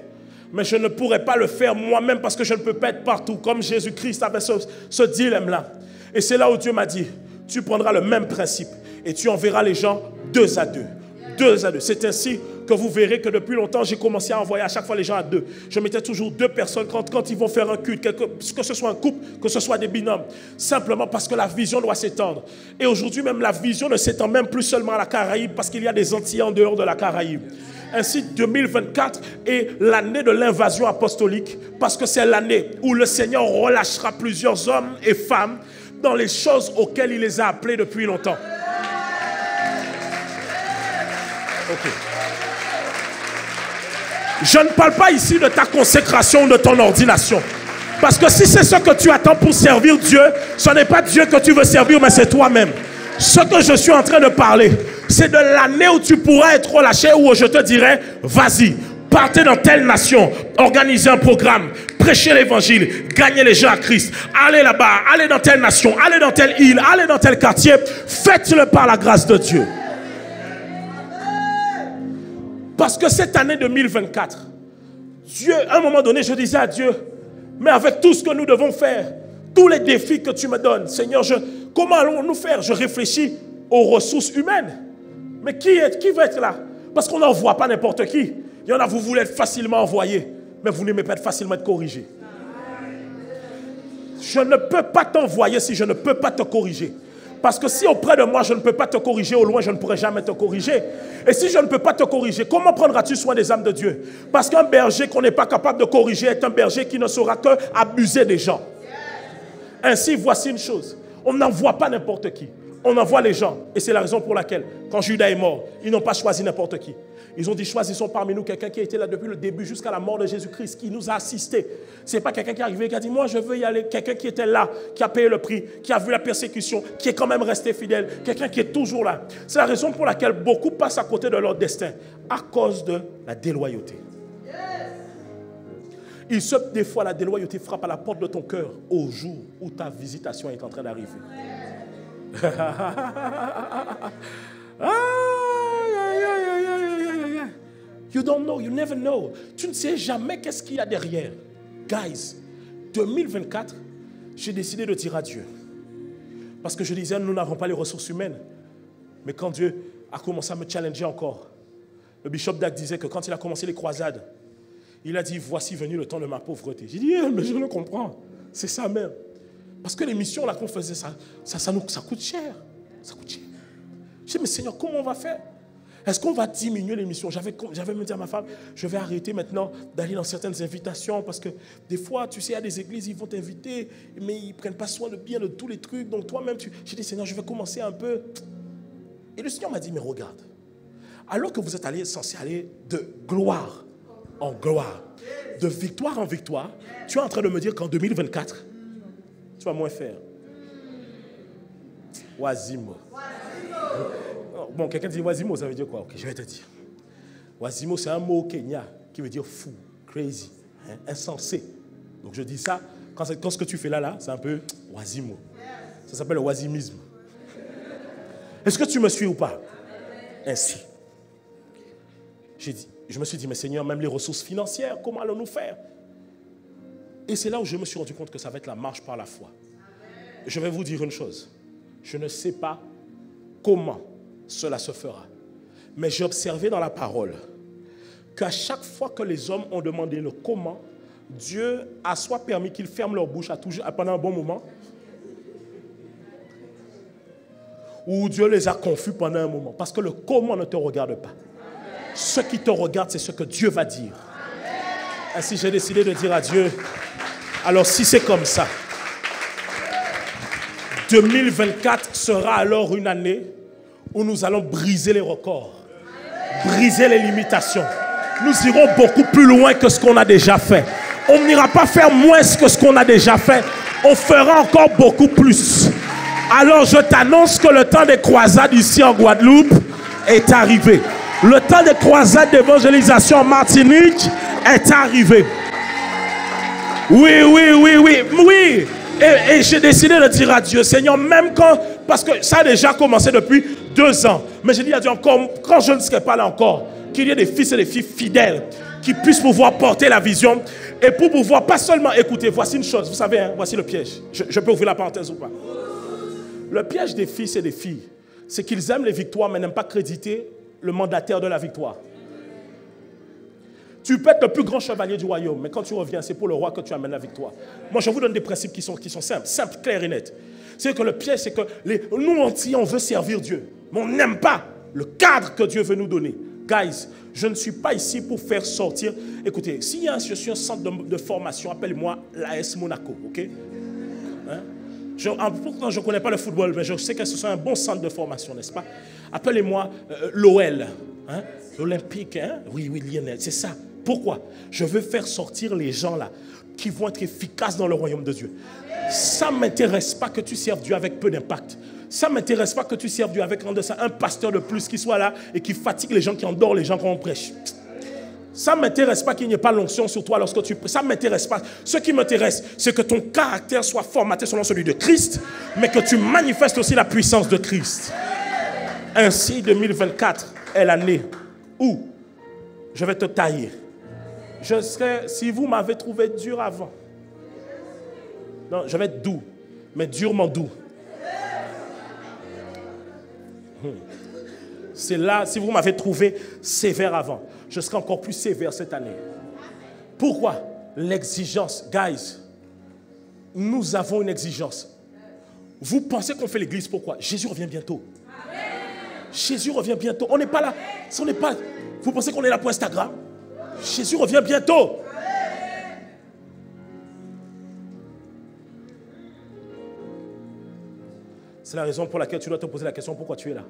Mais je ne pourrais pas le faire moi-même parce que je ne peux pas être partout. Comme Jésus-Christ avait ce dilemme-là. Et c'est là où Dieu m'a dit, tu prendras le même principe et tu enverras les gens 2 à 2. 2 à 2. C'est ainsi que vous verrez que depuis longtemps, j'ai commencé à envoyer à chaque fois les gens à 2. Je mettais toujours 2 personnes quand ils vont faire un culte, que ce soit un couple, que ce soit des binômes. Simplement parce que la vision doit s'étendre. Et aujourd'hui, même la vision ne s'étend même plus seulement à la Caraïbe parce qu'il y a des Antillais en dehors de la Caraïbe. Ainsi, 2024 est l'année de l'invasion apostolique parce que c'est l'année où le Seigneur relâchera plusieurs hommes et femmes dans les choses auxquelles il les a appelés depuis longtemps. Ok. Je ne parle pas ici de ta consécration ou de ton ordination. Parce que si c'est ce que tu attends pour servir Dieu, ce n'est pas Dieu que tu veux servir, mais c'est toi-même. Ce que je suis en train de parler, c'est de l'année où tu pourras être relâché, où je te dirai, vas-y, partez dans telle nation, organisez un programme, prêchez l'évangile, gagnez les gens à Christ, allez là-bas, allez dans telle nation, allez dans telle île, allez dans tel quartier, faites-le par la grâce de Dieu. Parce que cette année 2024, Dieu, à un moment donné, je disais à Dieu, mais avec tout ce que nous devons faire, tous les défis que tu me donnes, Seigneur, comment allons-nous faire? Je réfléchis aux ressources humaines. Mais qui va être là? Parce qu'on n'envoie pas n'importe qui. Il y en a, vous voulez être facilement envoyé, mais vous n'aimez pas être facilement être corrigé. Je ne peux pas t'envoyer si je ne peux pas te corriger. Parce que si auprès de moi, je ne peux pas te corriger, au loin, je ne pourrai jamais te corriger. Et si je ne peux pas te corriger, comment prendras-tu soin des âmes de Dieu? Parce qu'un berger qu'on n'est pas capable de corriger est un berger qui ne saura que abuser des gens. Ainsi, voici une chose. On n'envoie pas n'importe qui. On envoie les gens. Et c'est la raison pour laquelle, quand Judas est mort, ils n'ont pas choisi n'importe qui. Ils ont dit, choisissons parmi nous quelqu'un qui a été là depuis le début jusqu'à la mort de Jésus-Christ, qui nous a assistés. Ce n'est pas quelqu'un qui est arrivé et qui a dit, moi je veux y aller. Quelqu'un qui était là, qui a payé le prix, qui a vu la persécution, qui est quand même resté fidèle. Quelqu'un qui est toujours là. C'est la raison pour laquelle beaucoup passent à côté de leur destin, à cause de la déloyauté. Des fois, la déloyauté frappe à la porte de ton cœur au jour où ta visitation est en train d'arriver. You don't know, you never know. Tu ne sais jamais qu'est-ce qu'il y a derrière. Guys, 2024, j'ai décidé de dire adieu. Parce que je disais, nous n'avons pas les ressources humaines. Mais quand Dieu a commencé à me challenger encore, le bishop Dag disait que quand il a commencé les croisades, il a dit, voici venu le temps de ma pauvreté. J'ai dit, mais je le comprends. C'est ça même. Parce que les missions là qu'on faisait, ça coûte cher. Ça coûte cher. J'ai dit, mais Seigneur, comment on va faire? Est-ce qu'on va diminuer les missions? J'avais même dit à ma femme, je vais arrêter maintenant d'aller dans certaines invitations parce que des fois, tu sais, il y a des églises, ils vont t'inviter, mais ils ne prennent pas soin de bien de tous les trucs. Donc toi-même, j'ai dit, Seigneur, je vais commencer un peu. Et le Seigneur m'a dit, mais regarde, alors que vous êtes censé aller de gloire en gloire, de victoire en victoire, tu es en train de me dire qu'en 2024, tu vas moins faire. Wazimo. Bon, quelqu'un dit Wazimo, ça veut dire quoi? Ok, je vais te dire. Wazimo, c'est un mot au Kenya qui veut dire fou, crazy, hein, insensé. Donc je dis ça, quand ce que tu fais là, c'est un peu Wazimo. Ça s'appelle le wazimisme. Est-ce que tu me suis ou pas? Ainsi. Je me suis dit, mais Seigneur, même les ressources financières, comment allons-nous faire? Et c'est là où je me suis rendu compte que ça va être la marche par la foi. Je vais vous dire une chose. Je ne sais pas comment cela se fera. Mais j'ai observé dans la parole qu'à chaque fois que les hommes ont demandé le comment, Dieu a soit permis qu'ils ferment leur bouche pendant un bon moment, ou Dieu les a confus pendant un moment. Parce que le comment ne te regarde pas. Ce qui te regarde, c'est ce que Dieu va dire. Ainsi, j'ai décidé de dire à Dieu, alors si c'est comme ça, 2024 sera alors une année où nous allons briser les records, briser les limitations. Nous irons beaucoup plus loin que ce qu'on a déjà fait. On n'ira pas faire moins que ce qu'on a déjà fait. On fera encore beaucoup plus. Alors je t'annonce que le temps des croisades ici en Guadeloupe est arrivé. Le temps des croisades d'évangélisation en Martinique est arrivé. Oui. Et j'ai décidé de dire à Dieu, Seigneur, même quand, parce que ça a déjà commencé depuis 2 ans, mais j'ai dit à Dieu encore, quand je ne serai pas là encore, qu'il y ait des fils et des filles fidèles, qui puisse pouvoir porter la vision et pour pouvoir pas seulement écouter. Voici une chose, vous savez, hein, voici le piège. Je peux ouvrir la parenthèse ou pas? Le piège des fils et des filles, c'est qu'ils aiment les victoires mais n'aiment pas créditer le mandataire de la victoire. Tu peux être le plus grand chevalier du royaume, mais quand tu reviens, c'est pour le roi que tu amènes la victoire. Moi, je vous donne des principes qui sont simples, clairs et nets. C'est que le piège, c'est que nous entiers, on veut servir Dieu, mais on n'aime pas le cadre que Dieu veut nous donner. Guys, je ne suis pas ici pour faire sortir. Écoutez, si je suis un centre de formation, appelle-moi l'AS Monaco, ok? Hein? Pourtant, je ne connais pas le football, mais je sais que ce soit un bon centre de formation, n'est-ce pas? Appelez-moi l'OL, hein? L'Olympique, hein? Oui, Lionel, c'est ça. Pourquoi? Je veux faire sortir les gens là qui vont être efficaces dans le royaume de Dieu. Ça ne m'intéresse pas que tu serves Dieu avec peu d'impact. Ça ne m'intéresse pas que tu serves Dieu avec un pasteur de plus qui soit là et qui fatigue les gens, qui endort les gens quand on prêche. Ça ne m'intéresse pas qu'il n'y ait pas l'onction sur toi lorsque tu prêches. Ça ne m'intéresse pas. Ce qui m'intéresse, c'est que ton caractère soit formaté selon celui de Christ, mais que tu manifestes aussi la puissance de Christ. Ainsi, 2024 est l'année où je vais te tailler. Je serai, si vous m'avez trouvé dur avant, non, je vais être doux, mais durement doux. C'est là, si vous m'avez trouvé sévère avant, je serai encore plus sévère cette année. Pourquoi? L'exigence. Guys, nous avons une exigence. Vous pensez qu'on fait l'église pourquoi? Jésus revient bientôt. Jésus revient bientôt. On n'est pas là. Vous pensez qu'on est là pour Instagram? Jésus revient bientôt. C'est la raison pour laquelle tu dois te poser la question pourquoi tu es là.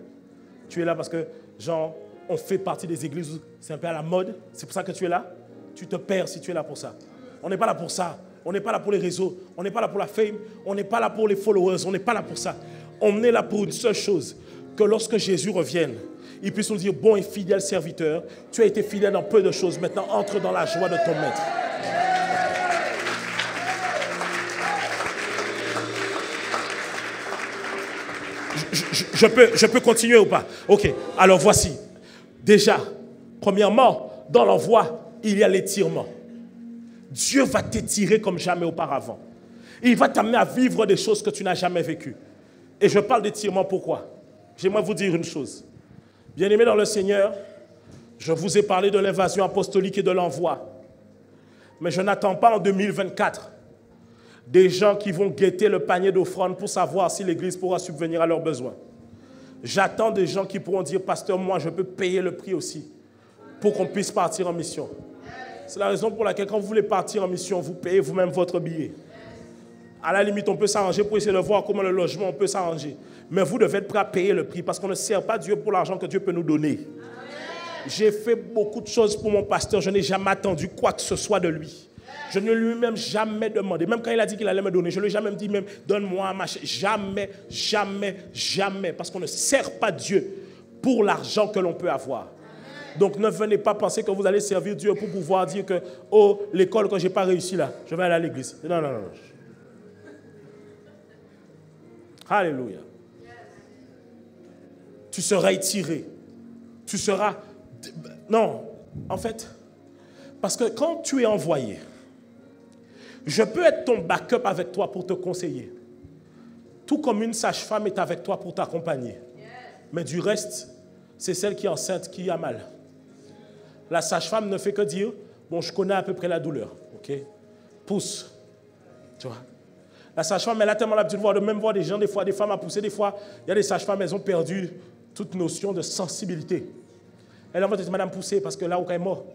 Tu es là parce que, genre, on fait partie des églises où c'est un peu à la mode. C'est pour ça que tu es là. Tu te perds si tu es là pour ça. On n'est pas là pour ça. On n'est pas là pour les réseaux. On n'est pas là pour la fame. On n'est pas là pour les followers. On n'est pas là pour ça. On est là pour une seule chose. Que lorsque Jésus revienne, il puisse nous dire, bon et fidèle serviteur, tu as été fidèle dans peu de choses. Maintenant, entre dans la joie de ton maître. Je peux continuer ou pas? Ok, alors voici. Déjà, premièrement, dans l'envoi, il y a l'étirement. Dieu va t'étirer comme jamais auparavant. Il va t'amener à vivre des choses que tu n'as jamais vécues. Et je parle d'étirement pourquoi? J'aimerais vous dire une chose. Bien-aimés dans le Seigneur, je vous ai parlé de l'invasion apostolique et de l'envoi. Mais je n'attends pas en 2024 des gens qui vont guetter le panier d'offrande pour savoir si l'Église pourra subvenir à leurs besoins. J'attends des gens qui pourront dire, pasteur, moi je peux payer le prix aussi pour qu'on puisse partir en mission. C'est la raison pour laquelle quand vous voulez partir en mission, vous payez vous-même votre billet. À la limite, on peut s'arranger pour essayer de voir comment le logement, on peut s'arranger. Mais vous devez être prêt à payer le prix parce qu'on ne sert pas Dieu pour l'argent que Dieu peut nous donner. J'ai fait beaucoup de choses pour mon pasteur. Je n'ai jamais attendu quoi que ce soit de lui. Je ne lui ai même jamais demandé. Même quand il a dit qu'il allait me donner, je ne lui ai jamais dit même donne-moi un machin. Jamais, jamais, jamais. Parce qu'on ne sert pas Dieu pour l'argent que l'on peut avoir. Donc ne venez pas penser que vous allez servir Dieu pour pouvoir dire que oh, l'école que je n'ai pas réussi là, je vais aller à l'église. Non, non, non. Alléluia. Tu seras étiré. Tu seras... Non, en fait, parce que quand tu es envoyé, je peux être ton backup avec toi pour te conseiller. Tout comme une sage-femme est avec toi pour t'accompagner. Mais du reste, c'est celle qui est enceinte qui a mal. La sage-femme ne fait que dire, bon, je connais à peu près la douleur, ok? Pousse, tu vois. La sage-femme, elle a tellement l'habitude de même voir des gens, des fois, des femmes à pousser, des fois, il y a des sages-femmes, elles ont perdu toute notion de sensibilité. Elle va te dire, madame, poussez, parce que là où elle est mort.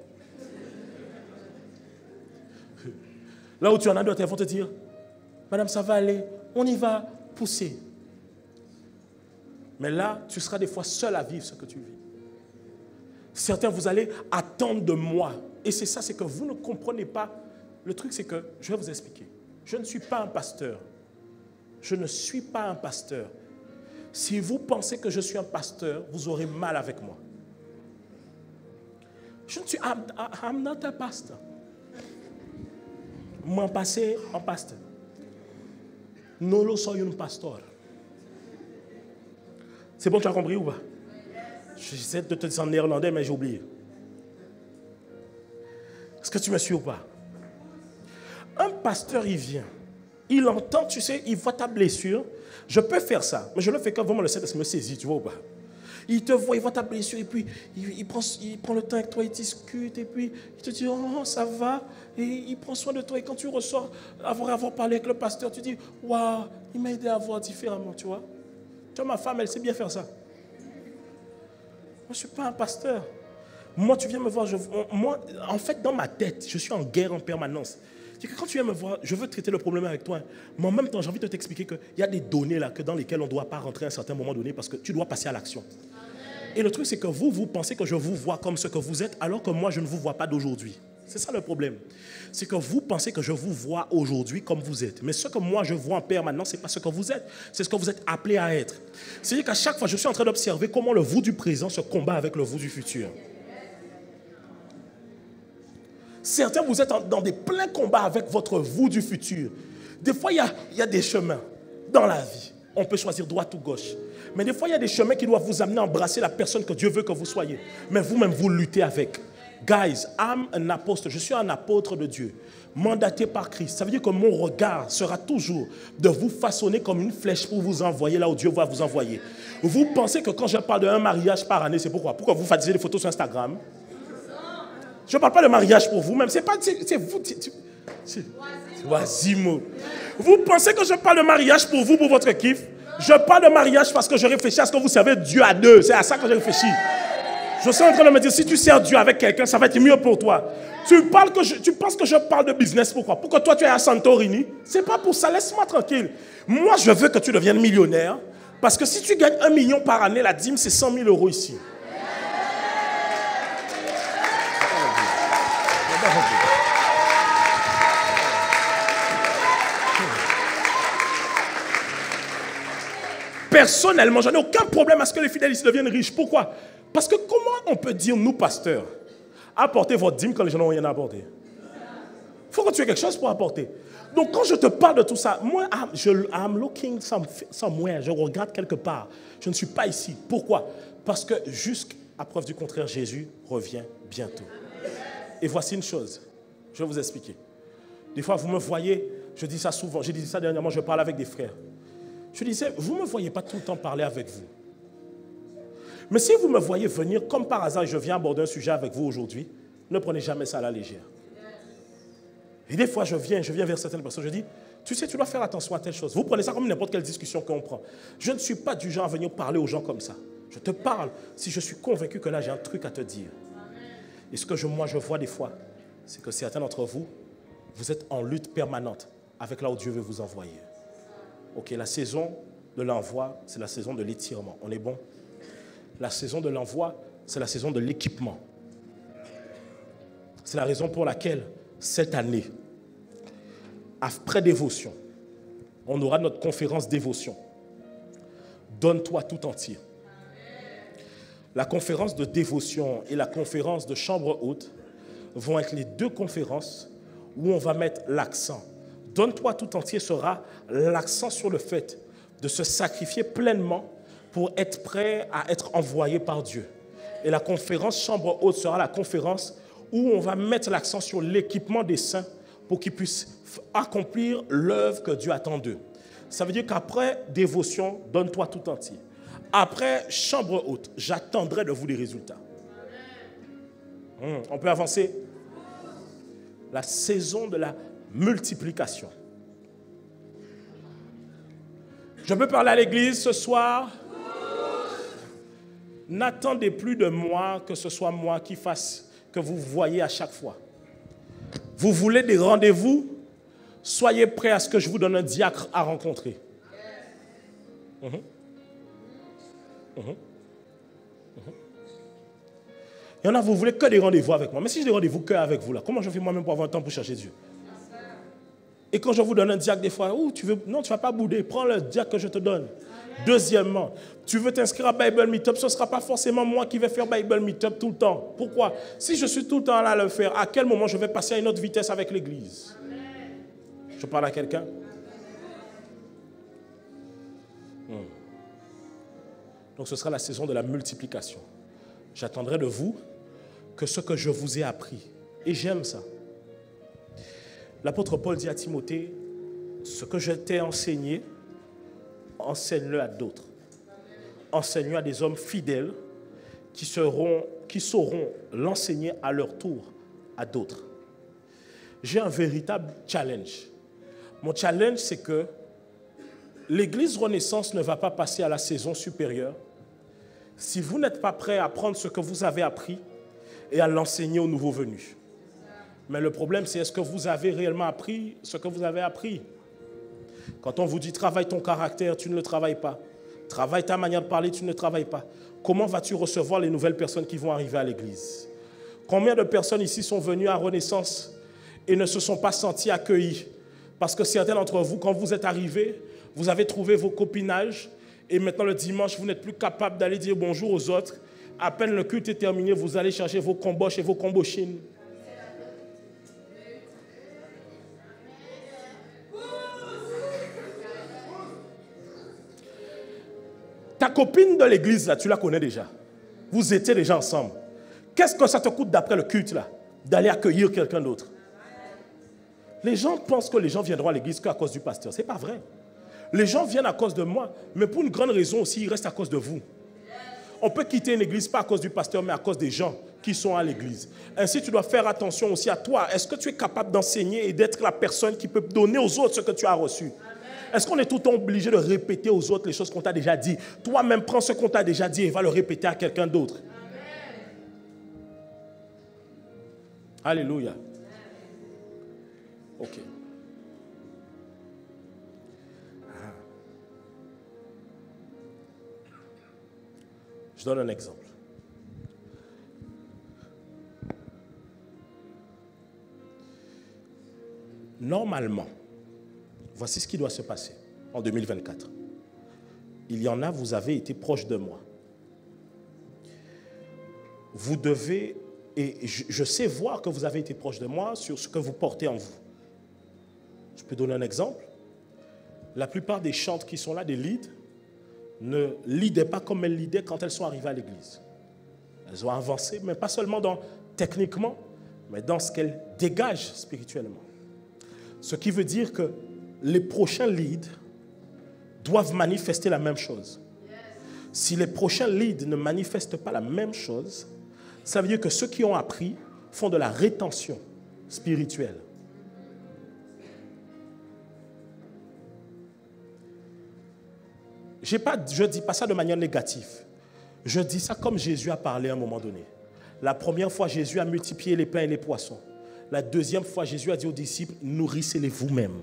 Là où tu en as d'autres, elles vont te dire, madame, ça va aller, on y va, pousser. Mais là, tu seras des fois seul à vivre ce que tu vis. Certains, vous allez attendre de moi. Et c'est ça, c'est que vous ne comprenez pas. Le truc, c'est que, je vais vous expliquer. Je ne suis pas un pasteur. Je ne suis pas un pasteur. Si vous pensez que je suis un pasteur, vous aurez mal avec moi. Je ne suis... I'm not a pastor. M'en passer en pasteur. Non, lo soy un pastor. C'est bon, tu as compris ou pas? J'essaie de te dire en néerlandais, mais j'ai oublié. que tu me suis ou pas? Un pasteur, il vient. Il entend, tu sais, il voit ta blessure. Je peux faire ça, mais je le fais quand vraiment le Saint-Esprit me saisit, tu vois ou pas? Il te voit, il voit ta blessure, et puis il prend le temps avec toi, il discute, et puis il te dit, oh, ça va, et il prend soin de toi. Et quand tu ressors, avoir parlé avec le pasteur, tu dis, waouh, il m'a aidé à voir différemment, tu vois? Tu vois, ma femme, elle sait bien faire ça. Moi, je ne suis pas un pasteur. Moi, tu viens me voir, moi, en fait, dans ma tête, je suis en guerre en permanence. C'est que quand tu viens me voir, je veux traiter le problème avec toi, mais en même temps, j'ai envie de t'expliquer qu'il y a des données là, dans lesquelles on ne doit pas rentrer à un certain moment donné parce que tu dois passer à l'action. Et le truc, c'est que vous pensez que je vous vois comme ce que vous êtes, alors que moi, je ne vous vois pas d'aujourd'hui. C'est ça le problème. C'est que vous pensez que je vous vois aujourd'hui comme vous êtes. Mais ce que moi, je vois en permanence, ce n'est pas ce que vous êtes. C'est ce que vous êtes appelé à être. C'est-à-dire qu'à chaque fois, je suis en train d'observer comment le vous du présent se combat avec le vous du futur. Certains, vous êtes dans des pleins combats avec votre vous du futur. Des fois, il y a des chemins dans la vie. On peut choisir droite ou gauche. Mais des fois, il y a des chemins qui doivent vous amener à embrasser la personne que Dieu veut que vous soyez. Mais vous-même, vous luttez avec. Guys, I'm an apostle. Je suis un apôtre de Dieu, mandaté par Christ. Ça veut dire que mon regard sera toujours de vous façonner comme une flèche pour vous envoyer là où Dieu va vous envoyer. Vous pensez que quand je parle d'un mariage par année, c'est pourquoi? Pourquoi vous faites des photos sur Instagram? Je ne parle pas de mariage pour vous, même. C'est vous. C'est Oisimo. Vous pensez que je parle de mariage pour vous, pour votre kiff? Je parle de mariage parce que je réfléchis à ce que vous servez Dieu à deux. C'est à ça que je réfléchis. Je suis en train de me dire, si tu sers Dieu avec quelqu'un, ça va être mieux pour toi. Tu penses que je parle de business, pourquoi? Pour que toi, tu es à Santorini? C'est pas pour ça, laisse-moi tranquille. Moi, je veux que tu deviennes millionnaire. Parce que si tu gagnes 1 million par année, la dîme, c'est 100 000 € ici. Personnellement, je n'ai aucun problème à ce que les fidèles ici deviennent riches. Pourquoi? Parce que comment on peut dire, nous, pasteurs, apportez votre dîme quand les gens n'ont rien à apporter? Il faut que tu aies quelque chose pour apporter. Donc, quand je te parle de tout ça, moi, I'm looking somewhere, je regarde quelque part. Je ne suis pas ici. Pourquoi? Parce que jusqu'à preuve du contraire, Jésus revient bientôt. Et voici une chose, je vais vous expliquer. Des fois, vous me voyez, je dis ça souvent, j'ai dit ça dernièrement, je parle avec des frères. Je disais, vous ne me voyez pas tout le temps parler avec vous. Mais si vous me voyez venir, comme par hasard, je viens aborder un sujet avec vous aujourd'hui, ne prenez jamais ça à la légère. Et des fois, je viens vers certaines personnes, je dis, tu sais, tu dois faire attention à telle chose. Vous prenez ça comme n'importe quelle discussion qu'on prend. Je ne suis pas du genre à venir parler aux gens comme ça. Je te parle si je suis convaincu que là, j'ai un truc à te dire. Et ce que moi, je vois des fois, c'est que certains d'entre vous, vous êtes en lutte permanente avec là où Dieu veut vous envoyer. Ok, la saison de l'envoi, c'est la saison de l'étirement. On est bon? La saison de l'envoi, c'est la saison de l'équipement. C'est la raison pour laquelle, cette année, après dévotion, on aura notre conférence dévotion. Donne-toi tout entier. La conférence de dévotion et la conférence de chambre haute vont être les deux conférences où on va mettre l'accent. Donne-toi tout entier sera l'accent sur le fait de se sacrifier pleinement pour être prêt à être envoyé par Dieu. Et la conférence chambre haute sera la conférence où on va mettre l'accent sur l'équipement des saints pour qu'ils puissent accomplir l'œuvre que Dieu attend d'eux. Ça veut dire qu'après dévotion, donne-toi tout entier. Après chambre haute, j'attendrai de vous les résultats. On peut avancer? La saison de la multiplication. Je peux parler à l'église ce soir? N'attendez plus de moi que ce soit moi qui fasse, que vous voyez à chaque fois. Vous voulez des rendez-vous? Soyez prêts à ce que je vous donne un diacre à rencontrer. Il y en a, vous voulez que des rendez-vous avec moi. Mais si j'ai des rendez-vous que avec vous, là, comment je fais moi-même pour avoir un temps pour chercher Dieu? Et quand je vous donne un diacre des fois, non, tu ne vas pas bouder, prends le diacre que je te donne. Deuxièmement, tu veux t'inscrire à Bible Meetup, ce ne sera pas forcément moi qui vais faire Bible Meetup tout le temps. Pourquoi? Si je suis tout le temps là à le faire, à quel moment je vais passer à une autre vitesse avec l'église? Je parle à quelqu'un? Donc ce sera la saison de la multiplication. J'attendrai de vous que ce que je vous ai appris, et j'aime ça, L'apôtre Paul dit à Timothée, ce que je t'ai enseigné, enseigne-le à d'autres. Enseigne-le à des hommes fidèles qui sauront l'enseigner à leur tour à d'autres. J'ai un véritable challenge. Mon challenge, c'est que l'Église Renaissance ne va pas passer à la saison supérieure si vous n'êtes pas prêt à prendre ce que vous avez appris et à l'enseigner aux nouveaux venus. Mais le problème, c'est est-ce que vous avez réellement appris ce que vous avez appris? Quand on vous dit travaille ton caractère, tu ne le travailles pas. Travaille ta manière de parler, tu ne le travailles pas. Comment vas-tu recevoir les nouvelles personnes qui vont arriver à l'église? Combien de personnes ici sont venues à Renaissance et ne se sont pas senties accueillies? Parce que certains d'entre vous, quand vous êtes arrivés, vous avez trouvé vos copinages et maintenant le dimanche, vous n'êtes plus capable d'aller dire bonjour aux autres. À peine le culte est terminé, vous allez chercher vos comboches et vos combochines. Ta copine de l'église, là, tu la connais déjà. Vous étiez déjà ensemble. Qu'est-ce que ça te coûte d'après le culte, là, d'aller accueillir quelqu'un d'autre? Les gens pensent que les gens viendront à l'église qu'à cause du pasteur. Ce n'est pas vrai. Les gens viennent à cause de moi, mais pour une grande raison aussi, ils restent à cause de vous. On peut quitter une église pas à cause du pasteur, mais à cause des gens qui sont à l'église. Ainsi, tu dois faire attention aussi à toi. Est-ce que tu es capable d'enseigner et d'être la personne qui peut donner aux autres ce que tu as reçu? Est-ce qu'on est tout le temps obligé de répéter aux autres les choses qu'on t'a déjà dit? Toi-même, prends ce qu'on t'a déjà dit et va le répéter à quelqu'un d'autre. Alléluia. Ok. Je donne un exemple. Normalement, voici ce qui doit se passer en 2024. Il y en a, vous avez été proche de moi. Vous devez, et je sais voir que vous avez été proche de moi sur ce que vous portez en vous. Je peux donner un exemple. La plupart des chantes qui sont là, des leads, ne leadaient pas comme elles leadaient quand elles sont arrivées à l'église. Elles ont avancé, mais pas seulement techniquement, mais dans ce qu'elles dégagent spirituellement. Ce qui veut dire que les prochains leads doivent manifester la même chose. Si les prochains leads ne manifestent pas la même chose, ça veut dire que ceux qui ont appris font de la rétention spirituelle. Je ne dis pas ça de manière négative. Je dis ça comme Jésus a parlé à un moment donné. La première fois, Jésus a multiplié les pains et les poissons. La deuxième fois, Jésus a dit aux disciples, nourrissez-les vous-même.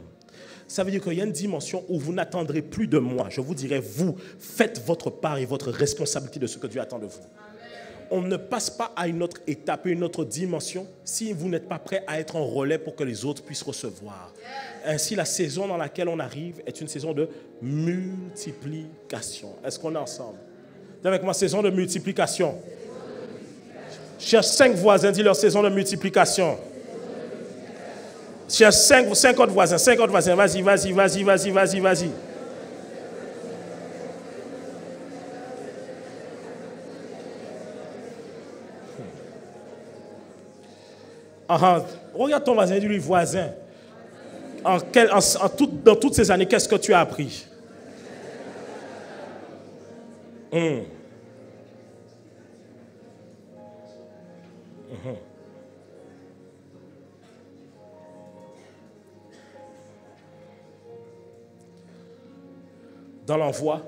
Ça veut dire qu'il y a une dimension où vous n'attendrez plus de moi. Je vous dirai, vous, faites votre part et votre responsabilité de ce que Dieu attend de vous. On ne passe pas à une autre étape, une autre dimension, si vous n'êtes pas prêt à être un relais pour que les autres puissent recevoir. Ainsi, la saison dans laquelle on arrive est une saison de multiplication. Est-ce qu'on est ensemble? Dis avec moi, saison de multiplication. Cherche 5 voisins, dis leur saison de multiplication. Cherche 50 voisins, 50 voisins. Vas-y, vas-y, vas-y, vas-y, vas-y, vas-y. Regarde ton voisin, dis-lui voisin. Dans toutes ces années, qu'est-ce que tu as appris? Dans l'envoi,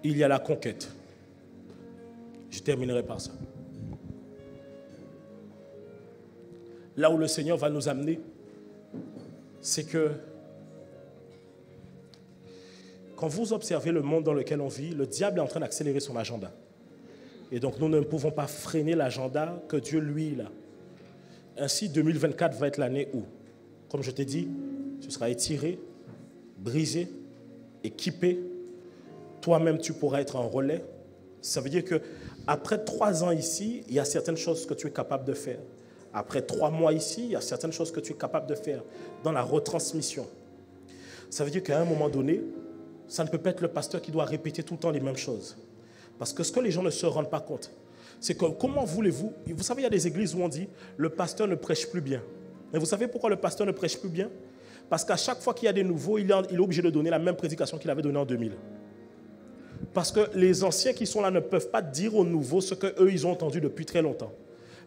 il y a la conquête. Je terminerai par ça. Là où le Seigneur va nous amener, c'est que quand vous observez le monde dans lequel on vit, le diable est en train d'accélérer son agenda. Et donc nous ne pouvons pas freiner l'agenda que Dieu, lui, là. Ainsi, 2024 va être l'année où, comme je t'ai dit, tu seras étiré, brisé, équipé. Toi-même, tu pourras être un relais. Ça veut dire qu'après 3 ans ici, il y a certaines choses que tu es capable de faire. Après 3 mois ici, il y a certaines choses que tu es capable de faire dans la retransmission. Ça veut dire qu'à un moment donné, ça ne peut pas être le pasteur qui doit répéter tout le temps les mêmes choses. Parce que ce que les gens ne se rendent pas compte, c'est que comment voulez-vous... Vous savez, il y a des églises où on dit, le pasteur ne prêche plus bien. Mais vous savez pourquoi le pasteur ne prêche plus bien? Parce qu'à chaque fois qu'il y a des nouveaux, il est obligé de donner la même prédication qu'il avait donnée en 2000. Parce que les anciens qui sont là ne peuvent pas dire aux nouveaux ce qu'eux, ils ont entendu depuis très longtemps.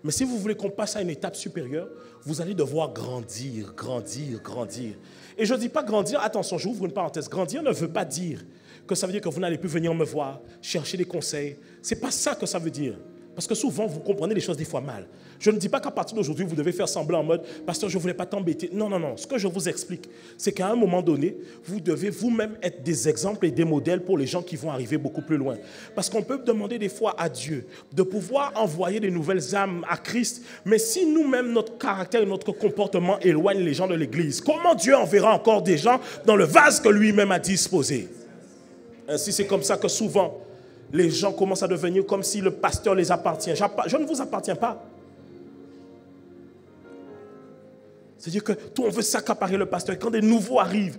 Mais si vous voulez qu'on passe à une étape supérieure, vous allez devoir grandir, grandir, grandir. Et je ne dis pas grandir, attention, j'ouvre une parenthèse. Grandir ne veut pas dire que ça veut dire que vous n'allez plus venir me voir, chercher des conseils. Ce n'est pas ça que ça veut dire. Parce que souvent, vous comprenez les choses des fois mal. Je ne dis pas qu'à partir d'aujourd'hui, vous devez faire semblant en mode « Pasteur, je ne voulais pas t'embêter ». Non, non, non. Ce que je vous explique, c'est qu'à un moment donné, vous devez vous-même être des exemples et des modèles pour les gens qui vont arriver beaucoup plus loin. Parce qu'on peut demander des fois à Dieu de pouvoir envoyer des nouvelles âmes à Christ, mais si nous-mêmes, notre caractère et notre comportement éloignent les gens de l'Église, comment Dieu enverra encore des gens dans le vase que lui-même a disposé? Ainsi, c'est comme ça que souvent, les gens commencent à devenir comme si le pasteur les appartient. Je ne vous appartiens pas. C'est-à-dire que tout on veut s'accaparer le pasteur. Quand des nouveaux arrivent,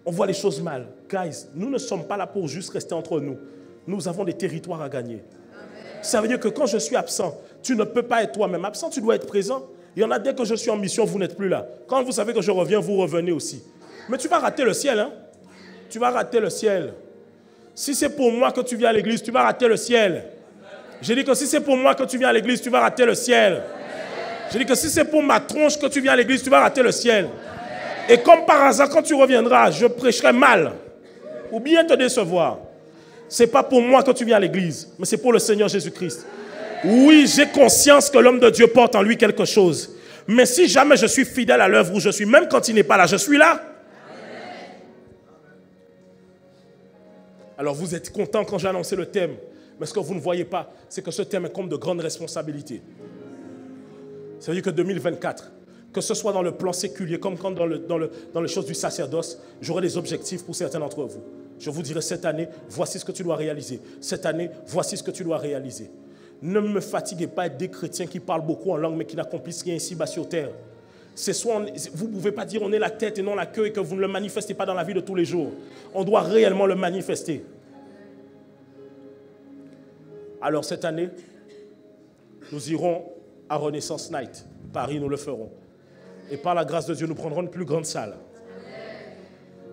on voit les choses mal. Guys, nous ne sommes pas là pour juste rester entre nous. Nous avons des territoires à gagner. Amen. Ça veut dire que quand je suis absent, tu ne peux pas être toi-même absent, tu dois être présent. Il y en a dès que je suis en mission, vous n'êtes plus là. Quand vous savez que je reviens, vous revenez aussi. Mais tu vas rater le ciel, hein? Tu vas rater le ciel. Si c'est pour moi que tu viens à l'église, tu vas rater le ciel. J'ai dit que si c'est pour moi que tu viens à l'église, tu vas rater le ciel. J'ai dit que si c'est pour ma tronche que tu viens à l'église, tu vas rater le ciel. Et comme par hasard, quand tu reviendras, je prêcherai mal. Ou bien te décevoir. Ce n'est pas pour moi que tu viens à l'église, mais c'est pour le Seigneur Jésus-Christ. Oui, j'ai conscience que l'homme de Dieu porte en lui quelque chose. Mais si jamais je suis fidèle à l'œuvre où je suis, même quand il n'est pas là, je suis là. Alors vous êtes content quand j'ai annoncé le thème, mais ce que vous ne voyez pas, c'est que ce thème est comme de grandes responsabilités. Ça veut dire que 2024, que ce soit dans le plan séculier, comme quand dans les choses du sacerdoce, j'aurai des objectifs pour certains d'entre vous. Je vous dirai cette année, voici ce que tu dois réaliser. Cette année, voici ce que tu dois réaliser. Ne me fatiguez pas d'être des chrétiens qui parlent beaucoup en langue, mais qui n'accomplissent rien ici-bas sur terre. Vous ne pouvez pas dire on est la tête et non la queue et que vous ne le manifestez pas dans la vie de tous les jours. On doit réellement le manifester. Alors cette année, nous irons à Renaissance Night. Paris, nous le ferons. Et par la grâce de Dieu, nous prendrons une plus grande salle.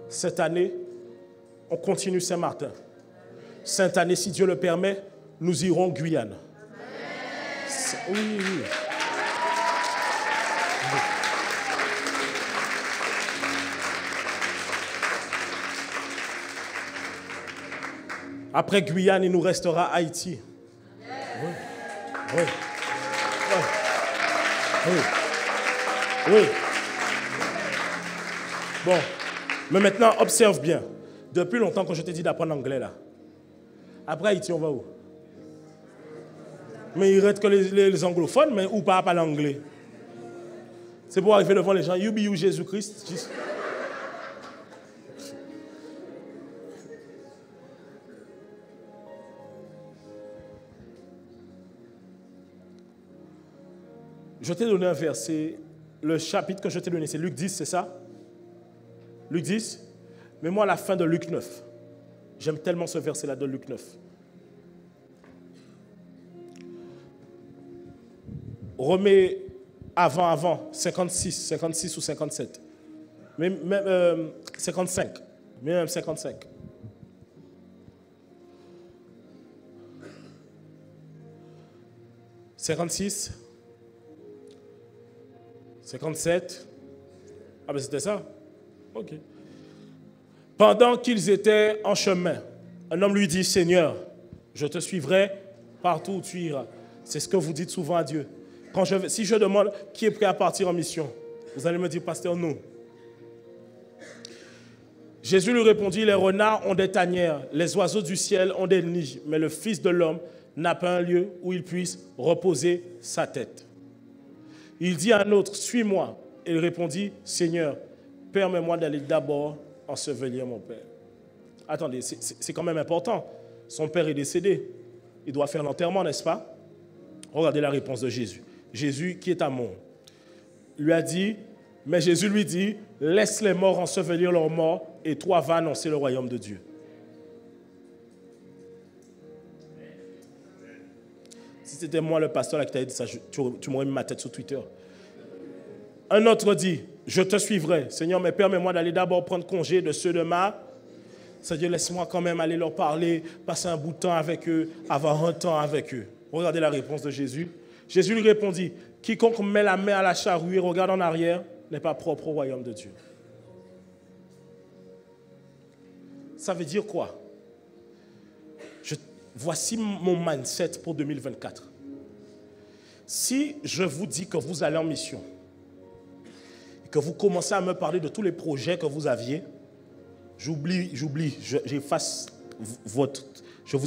Cette année, on continue Saint-Martin. Cette année, si Dieu le permet, nous irons en Guyane. Oui, oui. Après Guyane, il nous restera Haïti. Oui. Oui. Oui. Oui. Oui. Bon. Mais maintenant, observe bien. Depuis longtemps que je t'ai dit d'apprendre l'anglais, là. Après Haïti, on va où? Mais il reste que les anglophones, mais ou pas parler anglais. C'est pour arriver devant les gens. You be you, Jésus-Christ. Je t'ai donné un verset, le chapitre que je t'ai donné, c'est Luc 10, c'est ça? Luc 10? Mais moi, à la fin de Luc 9, j'aime tellement ce verset-là de Luc 9. Remets avant, 56 ou 57. Même 55. Même 55. « 56. 57. Ah ben c'était ça? Ok. Pendant qu'ils étaient en chemin, un homme lui dit, Seigneur, je te suivrai partout où tu iras. C'est ce que vous dites souvent à Dieu. Si je demande qui est prêt à partir en mission, vous allez me dire, pasteur, nous. Jésus lui répondit, les renards ont des tanières, les oiseaux du ciel ont des nids, mais le Fils de l'homme n'a pas un lieu où il puisse reposer sa tête. Il dit à un autre, suis-moi. Il répondit, Seigneur, permets-moi d'aller d'abord ensevelir mon père. Attendez, c'est quand même important. Son père est décédé. Il doit faire l'enterrement, n'est-ce pas? Regardez la réponse de Jésus. Jésus, qui est amour, lui a dit, mais Jésus lui dit, laisse les morts ensevelir leurs morts et toi va annoncer le royaume de Dieu. Si c'était moi le pasteur là qui t'avait dit ça, tu m'aurais mis ma tête sur Twitter. Un autre dit, je te suivrai. Seigneur, mais permets-moi d'aller d'abord prendre congé de ceux de ma... Seigneur, laisse-moi quand même aller leur parler, passer un bout de temps avec eux, avoir un temps avec eux. Regardez la réponse de Jésus. Jésus lui répondit, quiconque met la main à la charrue et regarde en arrière n'est pas propre au royaume de Dieu. Ça veut dire quoi? Voici mon mindset pour 2024. Si je vous dis que vous allez en mission, et que vous commencez à me parler de tous les projets que vous aviez, je vous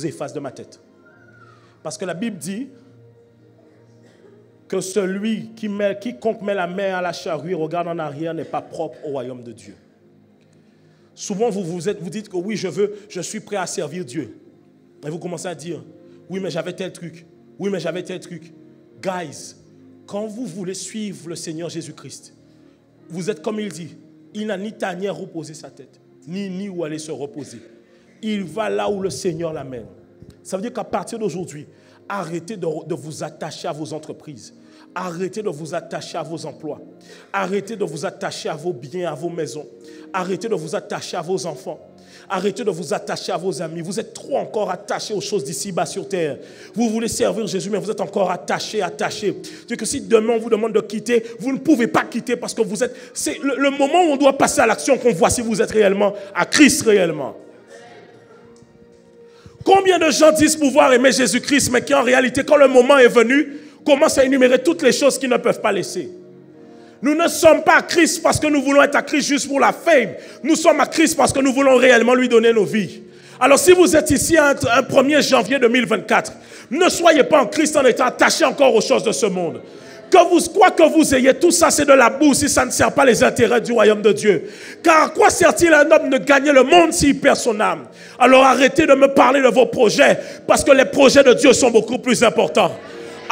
efface de ma tête. Parce que la Bible dit que quiconque met la main à la charrue et regarde en arrière n'est pas propre au royaume de Dieu. Souvent, vous dites que oui, je suis prêt à servir Dieu. Et vous commencez à dire, oui, mais j'avais tel truc. Oui, mais j'avais tel truc. Guys, quand vous voulez suivre le Seigneur Jésus-Christ, vous êtes comme il dit, il n'a ni tanière à reposer sa tête, ni où aller se reposer. Il va là où le Seigneur l'amène. Ça veut dire qu'à partir d'aujourd'hui, arrêtez de vous attacher à vos entreprises. Arrêtez de vous attacher à vos emplois. Arrêtez de vous attacher à vos biens, à vos maisons. Arrêtez de vous attacher à vos enfants. Arrêtez de vous attacher à vos amis. Vous êtes trop encore attachés aux choses d'ici-bas sur terre. Vous voulez servir Jésus, mais vous êtes encore attachés. C'est que si demain on vous demande de quitter, vous ne pouvez pas quitter parce que vous êtes... C'est le moment où on doit passer à l'action qu'on voit si vous êtes réellement à Christ réellement. Combien de gens disent pouvoir aimer Jésus-Christ, mais qui en réalité, quand le moment est venu, commencent à énumérer toutes les choses qu'ils ne peuvent pas laisser. Nous ne sommes pas à Christ parce que nous voulons être à Christ juste pour la fame. Nous sommes à Christ parce que nous voulons réellement lui donner nos vies. Alors si vous êtes ici un 1er janvier 2024, ne soyez pas en Christ en étant attaché encore aux choses de ce monde. Quoi que vous ayez, tout ça c'est de la boue si ça ne sert pas les intérêts du royaume de Dieu. Car à quoi sert-il un homme de gagner le monde s'il perd son âme? Alors arrêtez de me parler de vos projets parce que les projets de Dieu sont beaucoup plus importants.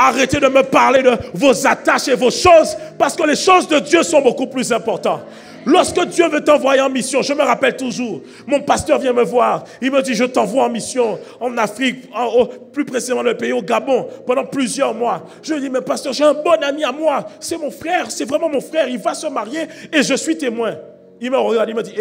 Arrêtez de me parler de vos attaches et vos choses parce que les choses de Dieu sont beaucoup plus importantes. Lorsque Dieu veut t'envoyer en mission, je me rappelle toujours, mon pasteur vient me voir, il me dit je t'envoie en mission en Afrique, plus précisément dans le pays, au Gabon, pendant plusieurs mois. Je lui dis mais pasteur, j'ai un bon ami à moi, c'est mon frère, c'est vraiment mon frère, il va se marier et je suis témoin. Il me regarde, il me dit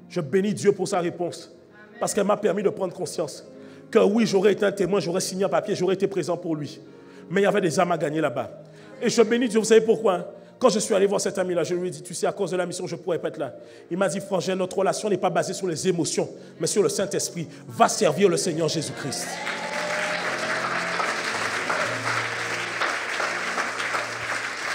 je bénis Dieu pour sa réponse parce qu'elle m'a permis de prendre conscience que oui, j'aurais été un témoin, j'aurais signé un papier, j'aurais été présent pour lui. Mais il y avait des âmes à gagner là-bas. Et je bénis Dieu, vous savez pourquoi? Quand je suis allé voir cet ami-là, je lui ai dit, tu sais, à cause de la mission, je ne pourrais pas être là. Il m'a dit, frangin, notre relation n'est pas basée sur les émotions, mais sur le Saint-Esprit. Va servir le Seigneur Jésus-Christ.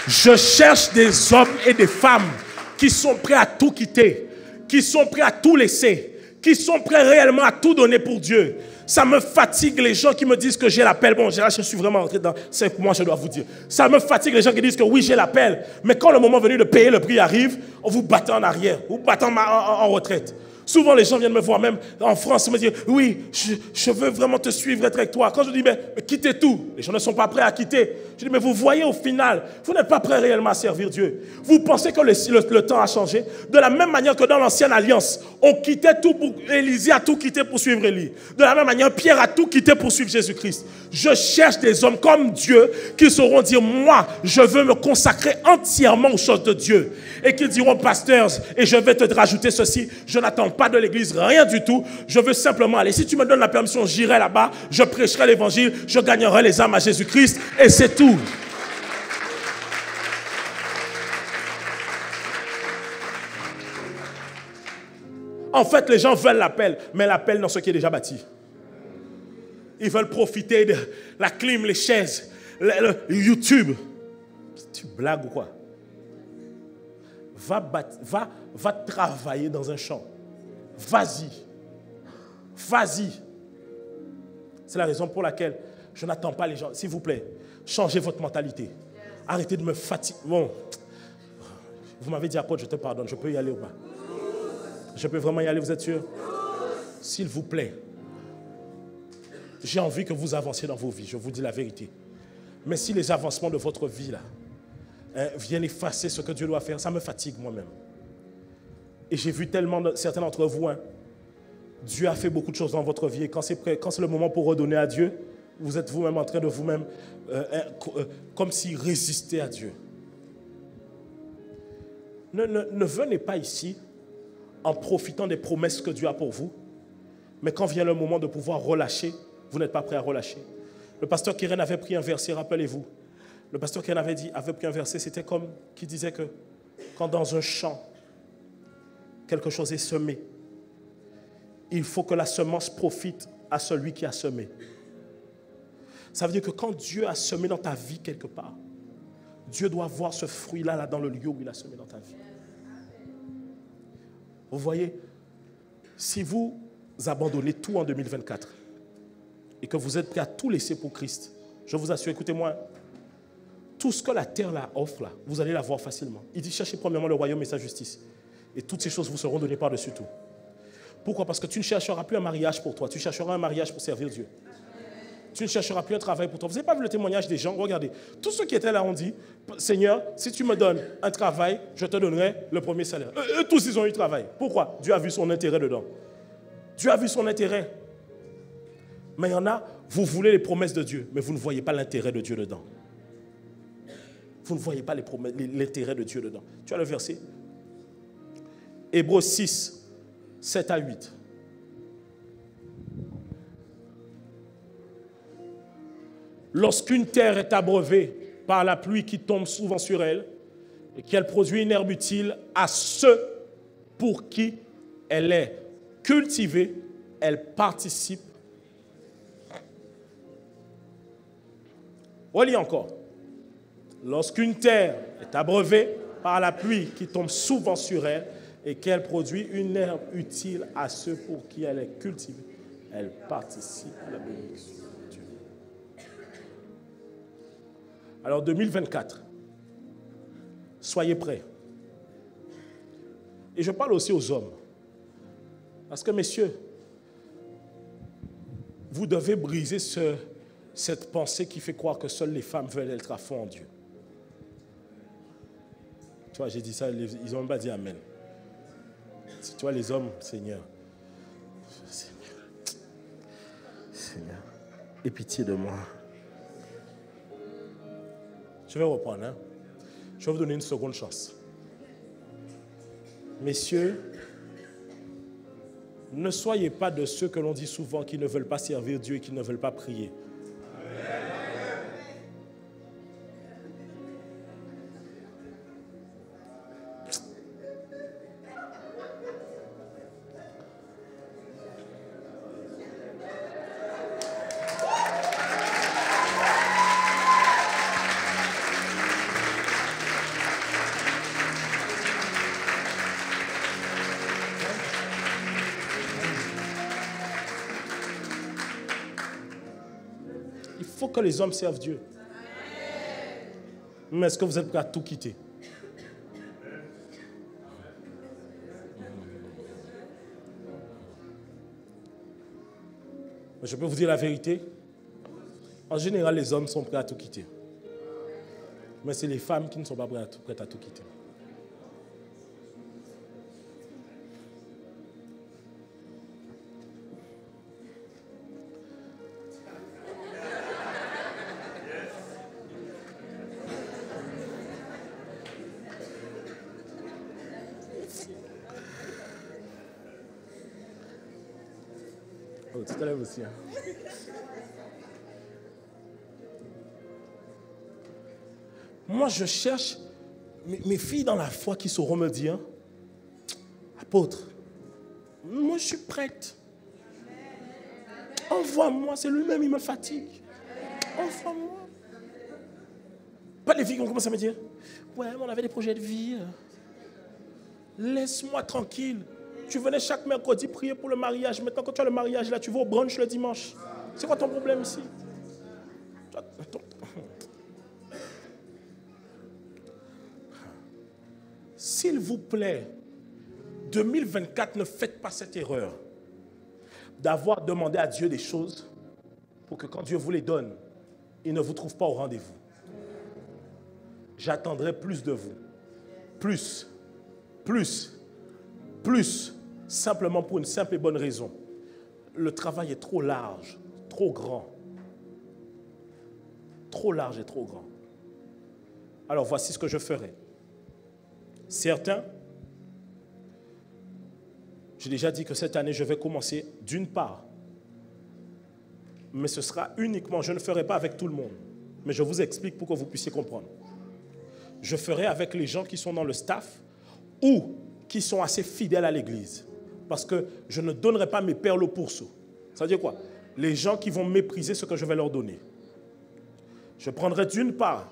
Je cherche des hommes et des femmes qui sont prêts à tout quitter, qui sont prêts à tout laisser, qui sont prêts réellement à tout donner pour Dieu. Ça me fatigue les gens qui me disent que j'ai l'appel. Bon, là, je suis vraiment rentré dans... C'est moi, je dois vous dire. Ça me fatigue les gens qui disent que oui, j'ai l'appel. Mais quand le moment venu de payer le prix arrive, on vous batte en arrière, vous batte en retraite. Souvent, les gens viennent me voir, même en France, me dire, oui, je veux vraiment te suivre, être avec toi. Quand je dis, mais quittez tout, les gens ne sont pas prêts à quitter. Je dis, mais vous voyez au final, vous n'êtes pas prêts réellement à servir Dieu. Vous pensez que le temps a changé? De la même manière que dans l'ancienne alliance, on quittait tout pour... Élisée a tout quitté pour suivre Élie. De la même manière, Pierre a tout quitté pour suivre Jésus-Christ. Je cherche des hommes comme Dieu qui sauront dire, moi, je veux me consacrer entièrement aux choses de Dieu. Et qui diront, pasteurs, et je vais te rajouter ceci, je n'attends pas de l'église, rien du tout. Je veux simplement aller. Si tu me donnes la permission, j'irai là-bas, je prêcherai l'évangile, je gagnerai les âmes à Jésus-Christ et c'est tout. En fait, les gens veulent l'appel, mais l'appel dans ce qui est déjà bâti. Ils veulent profiter de la clim, les chaises, le YouTube. Tu blagues ou quoi? Va travailler dans un champ. Vas-y. Vas-y. C'est la raison pour laquelle je n'attends pas les gens. S'il vous plaît, changez votre mentalité. Arrêtez de me fatiguer. Bon, vous m'avez dit, apôtre, je te pardonne. Je peux y aller ou pas? Je peux vraiment y aller, vous êtes sûr? S'il vous plaît. J'ai envie que vous avanciez dans vos vies. Je vous dis la vérité. Mais si les avancements de votre vie, là, viennent effacer ce que Dieu doit faire, ça me fatigue moi-même. Et j'ai vu tellement certains d'entre vous, Dieu a fait beaucoup de choses dans votre vie. Et quand c'est le moment pour redonner à Dieu, vous êtes vous-même en train de vous-même, comme s'il résistait à Dieu. Ne venez pas ici en profitant des promesses que Dieu a pour vous, mais quand vient le moment de pouvoir relâcher, vous n'êtes pas prêt à relâcher. Le pasteur Keren avait pris un verset, rappelez-vous. Le pasteur Keren avait pris un verset, c'était comme qui disait que quand dans un champ, quelque chose est semé, il faut que la semence profite à celui qui a semé. Ça veut dire que quand Dieu a semé dans ta vie quelque part, Dieu doit voir ce fruit-là là, dans le lieu où il a semé dans ta vie. Vous voyez, si vous abandonnez tout en 2024 et que vous êtes prêt à tout laisser pour Christ, je vous assure, écoutez-moi, tout ce que la terre là offre, là, vous allez l'avoir facilement. Il dit, cherchez premièrement le royaume et sa justice. Et toutes ces choses vous seront données par-dessus tout. Pourquoi? Parce que tu ne chercheras plus un mariage pour toi, tu chercheras un mariage pour servir Dieu. Tu ne chercheras plus un travail pour toi. Vous n'avez pas vu le témoignage des gens? Regardez, tous ceux qui étaient là ont dit, Seigneur, si tu me donnes un travail, je te donnerai le premier salaire. Eux tous, ils ont eu travail. Pourquoi? Dieu a vu son intérêt dedans. Dieu a vu son intérêt. Mais il y en a, vous voulez les promesses de Dieu, mais vous ne voyez pas l'intérêt de Dieu dedans. Vous ne voyez pas l'intérêt de Dieu dedans. Tu as le verset? Hébreux 6, 7 à 8. Lorsqu'une terre est abreuvée par la pluie qui tombe souvent sur elle et qu'elle produit une herbe utile à ceux pour qui elle est cultivée, elle participe. Relis encore. Lorsqu'une terre est abreuvée par la pluie qui tombe souvent sur elle et qu'elle produit une herbe utile à ceux pour qui elle est cultivée, elle participe à la bénédiction. Alors 2024, soyez prêts. Et je parle aussi aux hommes. Parce que messieurs, vous devez briser cette pensée qui fait croire que seules les femmes veulent être à fond en Dieu. Tu vois, j'ai dit ça, ils n'ont même pas dit Amen. Tu vois, les hommes, Seigneur, aie pitié de moi. Je vais reprendre. Hein? Je vais vous donner une seconde chance. Messieurs, ne soyez pas de ceux que l'on dit souvent qui ne veulent pas servir Dieu et qui ne veulent pas prier. Il faut que les hommes servent Dieu. Mais est-ce que vous êtes prêts à tout quitter? Je peux vous dire la vérité. En général, les hommes sont prêts à tout quitter. Mais c'est les femmes qui ne sont pas prêtes à tout quitter. Oh, tu te lèves aussi. Hein? Moi, je cherche mes filles dans la foi qui sauront me dire, apôtre, moi je suis prête. Envoie-moi, c'est lui-même, il me fatigue. Envoie-moi. Pas les filles qui ont commencé à me dire, ouais, mais on avait des projets de vie. Laisse-moi tranquille. Tu venais chaque mercredi prier pour le mariage. Maintenant, quand tu as le mariage, là, tu vas au brunch le dimanche. C'est quoi ton problème ici? S'il vous plaît, 2024, ne faites pas cette erreur d'avoir demandé à Dieu des choses pour que quand Dieu vous les donne, il ne vous trouve pas au rendez-vous. J'attendrai plus de vous. Plus, simplement pour une simple et bonne raison. Le travail est trop large, trop grand. Trop large et trop grand. Alors voici ce que je ferai. Certains, j'ai déjà dit que cette année, je vais commencer d'une part. Mais ce sera uniquement, je ne ferai pas avec tout le monde. Mais je vous explique pour que vous puissiez comprendre. Je ferai avec les gens qui sont dans le staff ou qui sont assez fidèles à l'église. Parce que je ne donnerai pas mes perles au pourceau. Ça veut dire quoi? Les gens qui vont mépriser ce que je vais leur donner. Je prendrai d'une part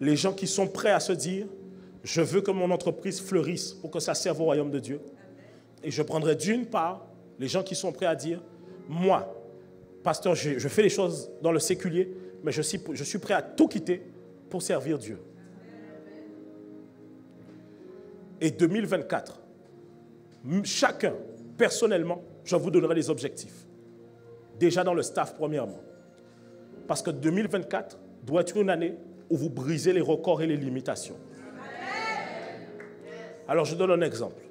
les gens qui sont prêts à se dire « Je veux que mon entreprise fleurisse pour que ça serve au royaume de Dieu. » Et je prendrai d'une part les gens qui sont prêts à dire « Moi, pasteur, je fais les choses dans le séculier, mais je suis prêt à tout quitter pour servir Dieu. » Et 2024, chacun, personnellement, je vous donnerai les objectifs. Déjà dans le staff, premièrement. Parce que 2024 doit être une année où vous brisez les records et les limitations. Alors, je donne un exemple.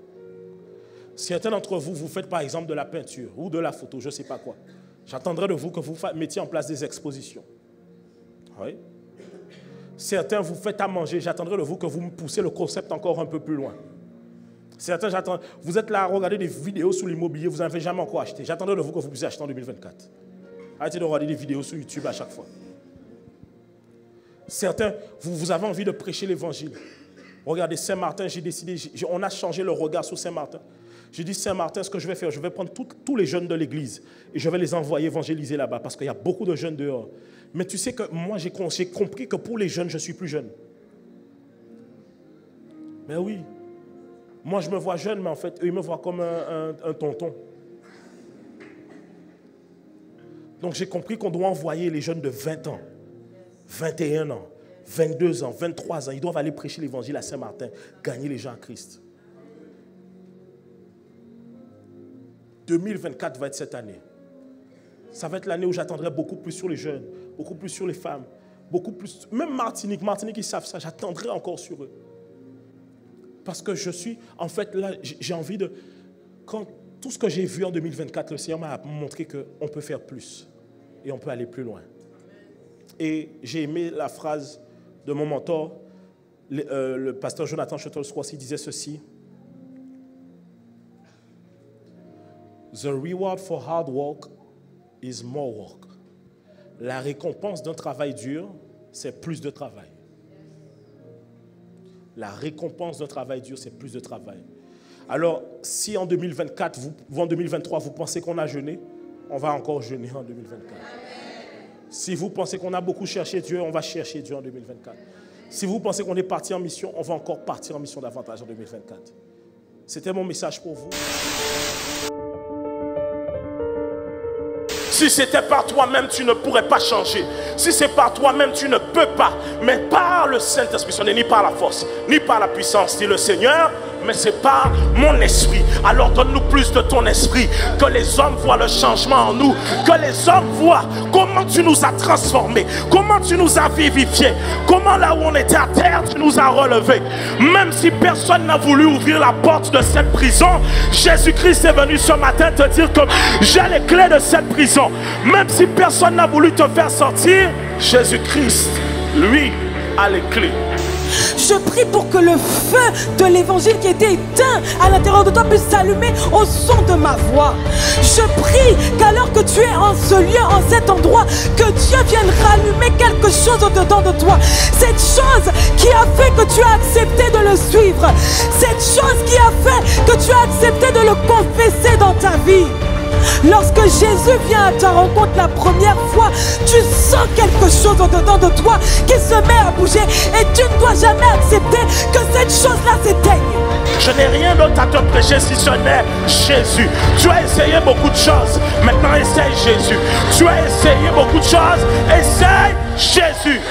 Certains d'entre vous, vous faites par exemple de la peinture ou de la photo, je ne sais pas quoi. J'attendrai de vous que vous mettiez en place des expositions. Oui. Certains, vous faites à manger, j'attendrai de vous que vous me poussez le concept encore un peu plus loin. Certains, vous êtes là à regarder des vidéos sur l'immobilier, vous n'avez jamais encore acheté. J'attendrai de vous que vous puissiez acheter en 2024. Arrêtez de regarder des vidéos sur YouTube à chaque fois. Certains, vous avez envie de prêcher l'évangile. Regardez, Saint-Martin, j'ai décidé, on a changé le regard sur Saint-Martin. J'ai dit, Saint-Martin, ce que je vais faire, je vais prendre tous les jeunes de l'église et je vais les envoyer évangéliser là-bas parce qu'il y a beaucoup de jeunes dehors. Mais tu sais que moi, j'ai compris que pour les jeunes, je suis plus jeune. Mais oui. Moi, je me vois jeune, mais en fait, eux, ils me voient comme un tonton. Donc, j'ai compris qu'on doit envoyer les jeunes de 20 ans, 21 ans, 22 ans, 23 ans. Ils doivent aller prêcher l'évangile à Saint-Martin, gagner les gens à Christ. 2024 va être cette année. Ça va être l'année où j'attendrai beaucoup plus sur les jeunes, beaucoup plus sur les femmes, beaucoup plus... Même Martinique, ils savent ça, j'attendrai encore sur eux. Parce que je suis, en fait, là, j'ai envie de... Quand tout ce que j'ai vu en 2024, le Seigneur m'a montré qu'on peut faire plus et on peut aller plus loin. Et j'ai aimé la phrase de mon mentor, le pasteur Jonathan Château-Squassi disait ceci. The reward for hard work is more work. La récompense d'un travail dur, c'est plus de travail. La récompense d'un travail dur, c'est plus de travail. Alors, si en 2024, en 2023, vous pensez qu'on a jeûné, on va encore jeûner en 2024. Si vous pensez qu'on a beaucoup cherché Dieu, on va chercher Dieu en 2024. Si vous pensez qu'on est parti en mission, on va encore partir en mission davantage en 2024. C'était mon message pour vous. Si c'était par toi-même, tu ne pourrais pas changer. Si c'est par toi-même, tu ne peux pas. Mais par le Saint-Esprit, ce n'est ni par la force, ni par la puissance, dit le Seigneur, mais c'est par mon esprit. Alors donne-nous plus de ton esprit, que les hommes voient le changement en nous, que les hommes voient comment tu nous as transformés, comment tu nous as vivifiés, comment là où on était à terre, tu nous as relevés. Même si personne n'a voulu ouvrir la porte de cette prison, Jésus-Christ est venu ce matin te dire que j'ai les clés de cette prison. Même si personne n'a voulu te faire sortir, Jésus-Christ, lui, a les clés. Je prie pour que le feu de l'évangile qui était éteint à l'intérieur de toi puisse s'allumer au son de ma voix. Je prie qu'alors que tu es en ce lieu, en cet endroit, que Dieu vienne rallumer quelque chose au-dedans de toi. Cette chose qui a fait que tu as accepté de le suivre. Cette chose qui a fait que tu as accepté de le confesser dans ta vie. Lorsque Jésus vient à ta rencontre la première fois, tu sens quelque chose au-dedans de toi qui se met à bouger et tu ne dois jamais accepter que cette chose-là s'éteigne. Je n'ai rien d'autre à te prêcher si ce n'est Jésus. Tu as essayé beaucoup de choses, maintenant essaye Jésus. Tu as essayé beaucoup de choses, essaye Jésus.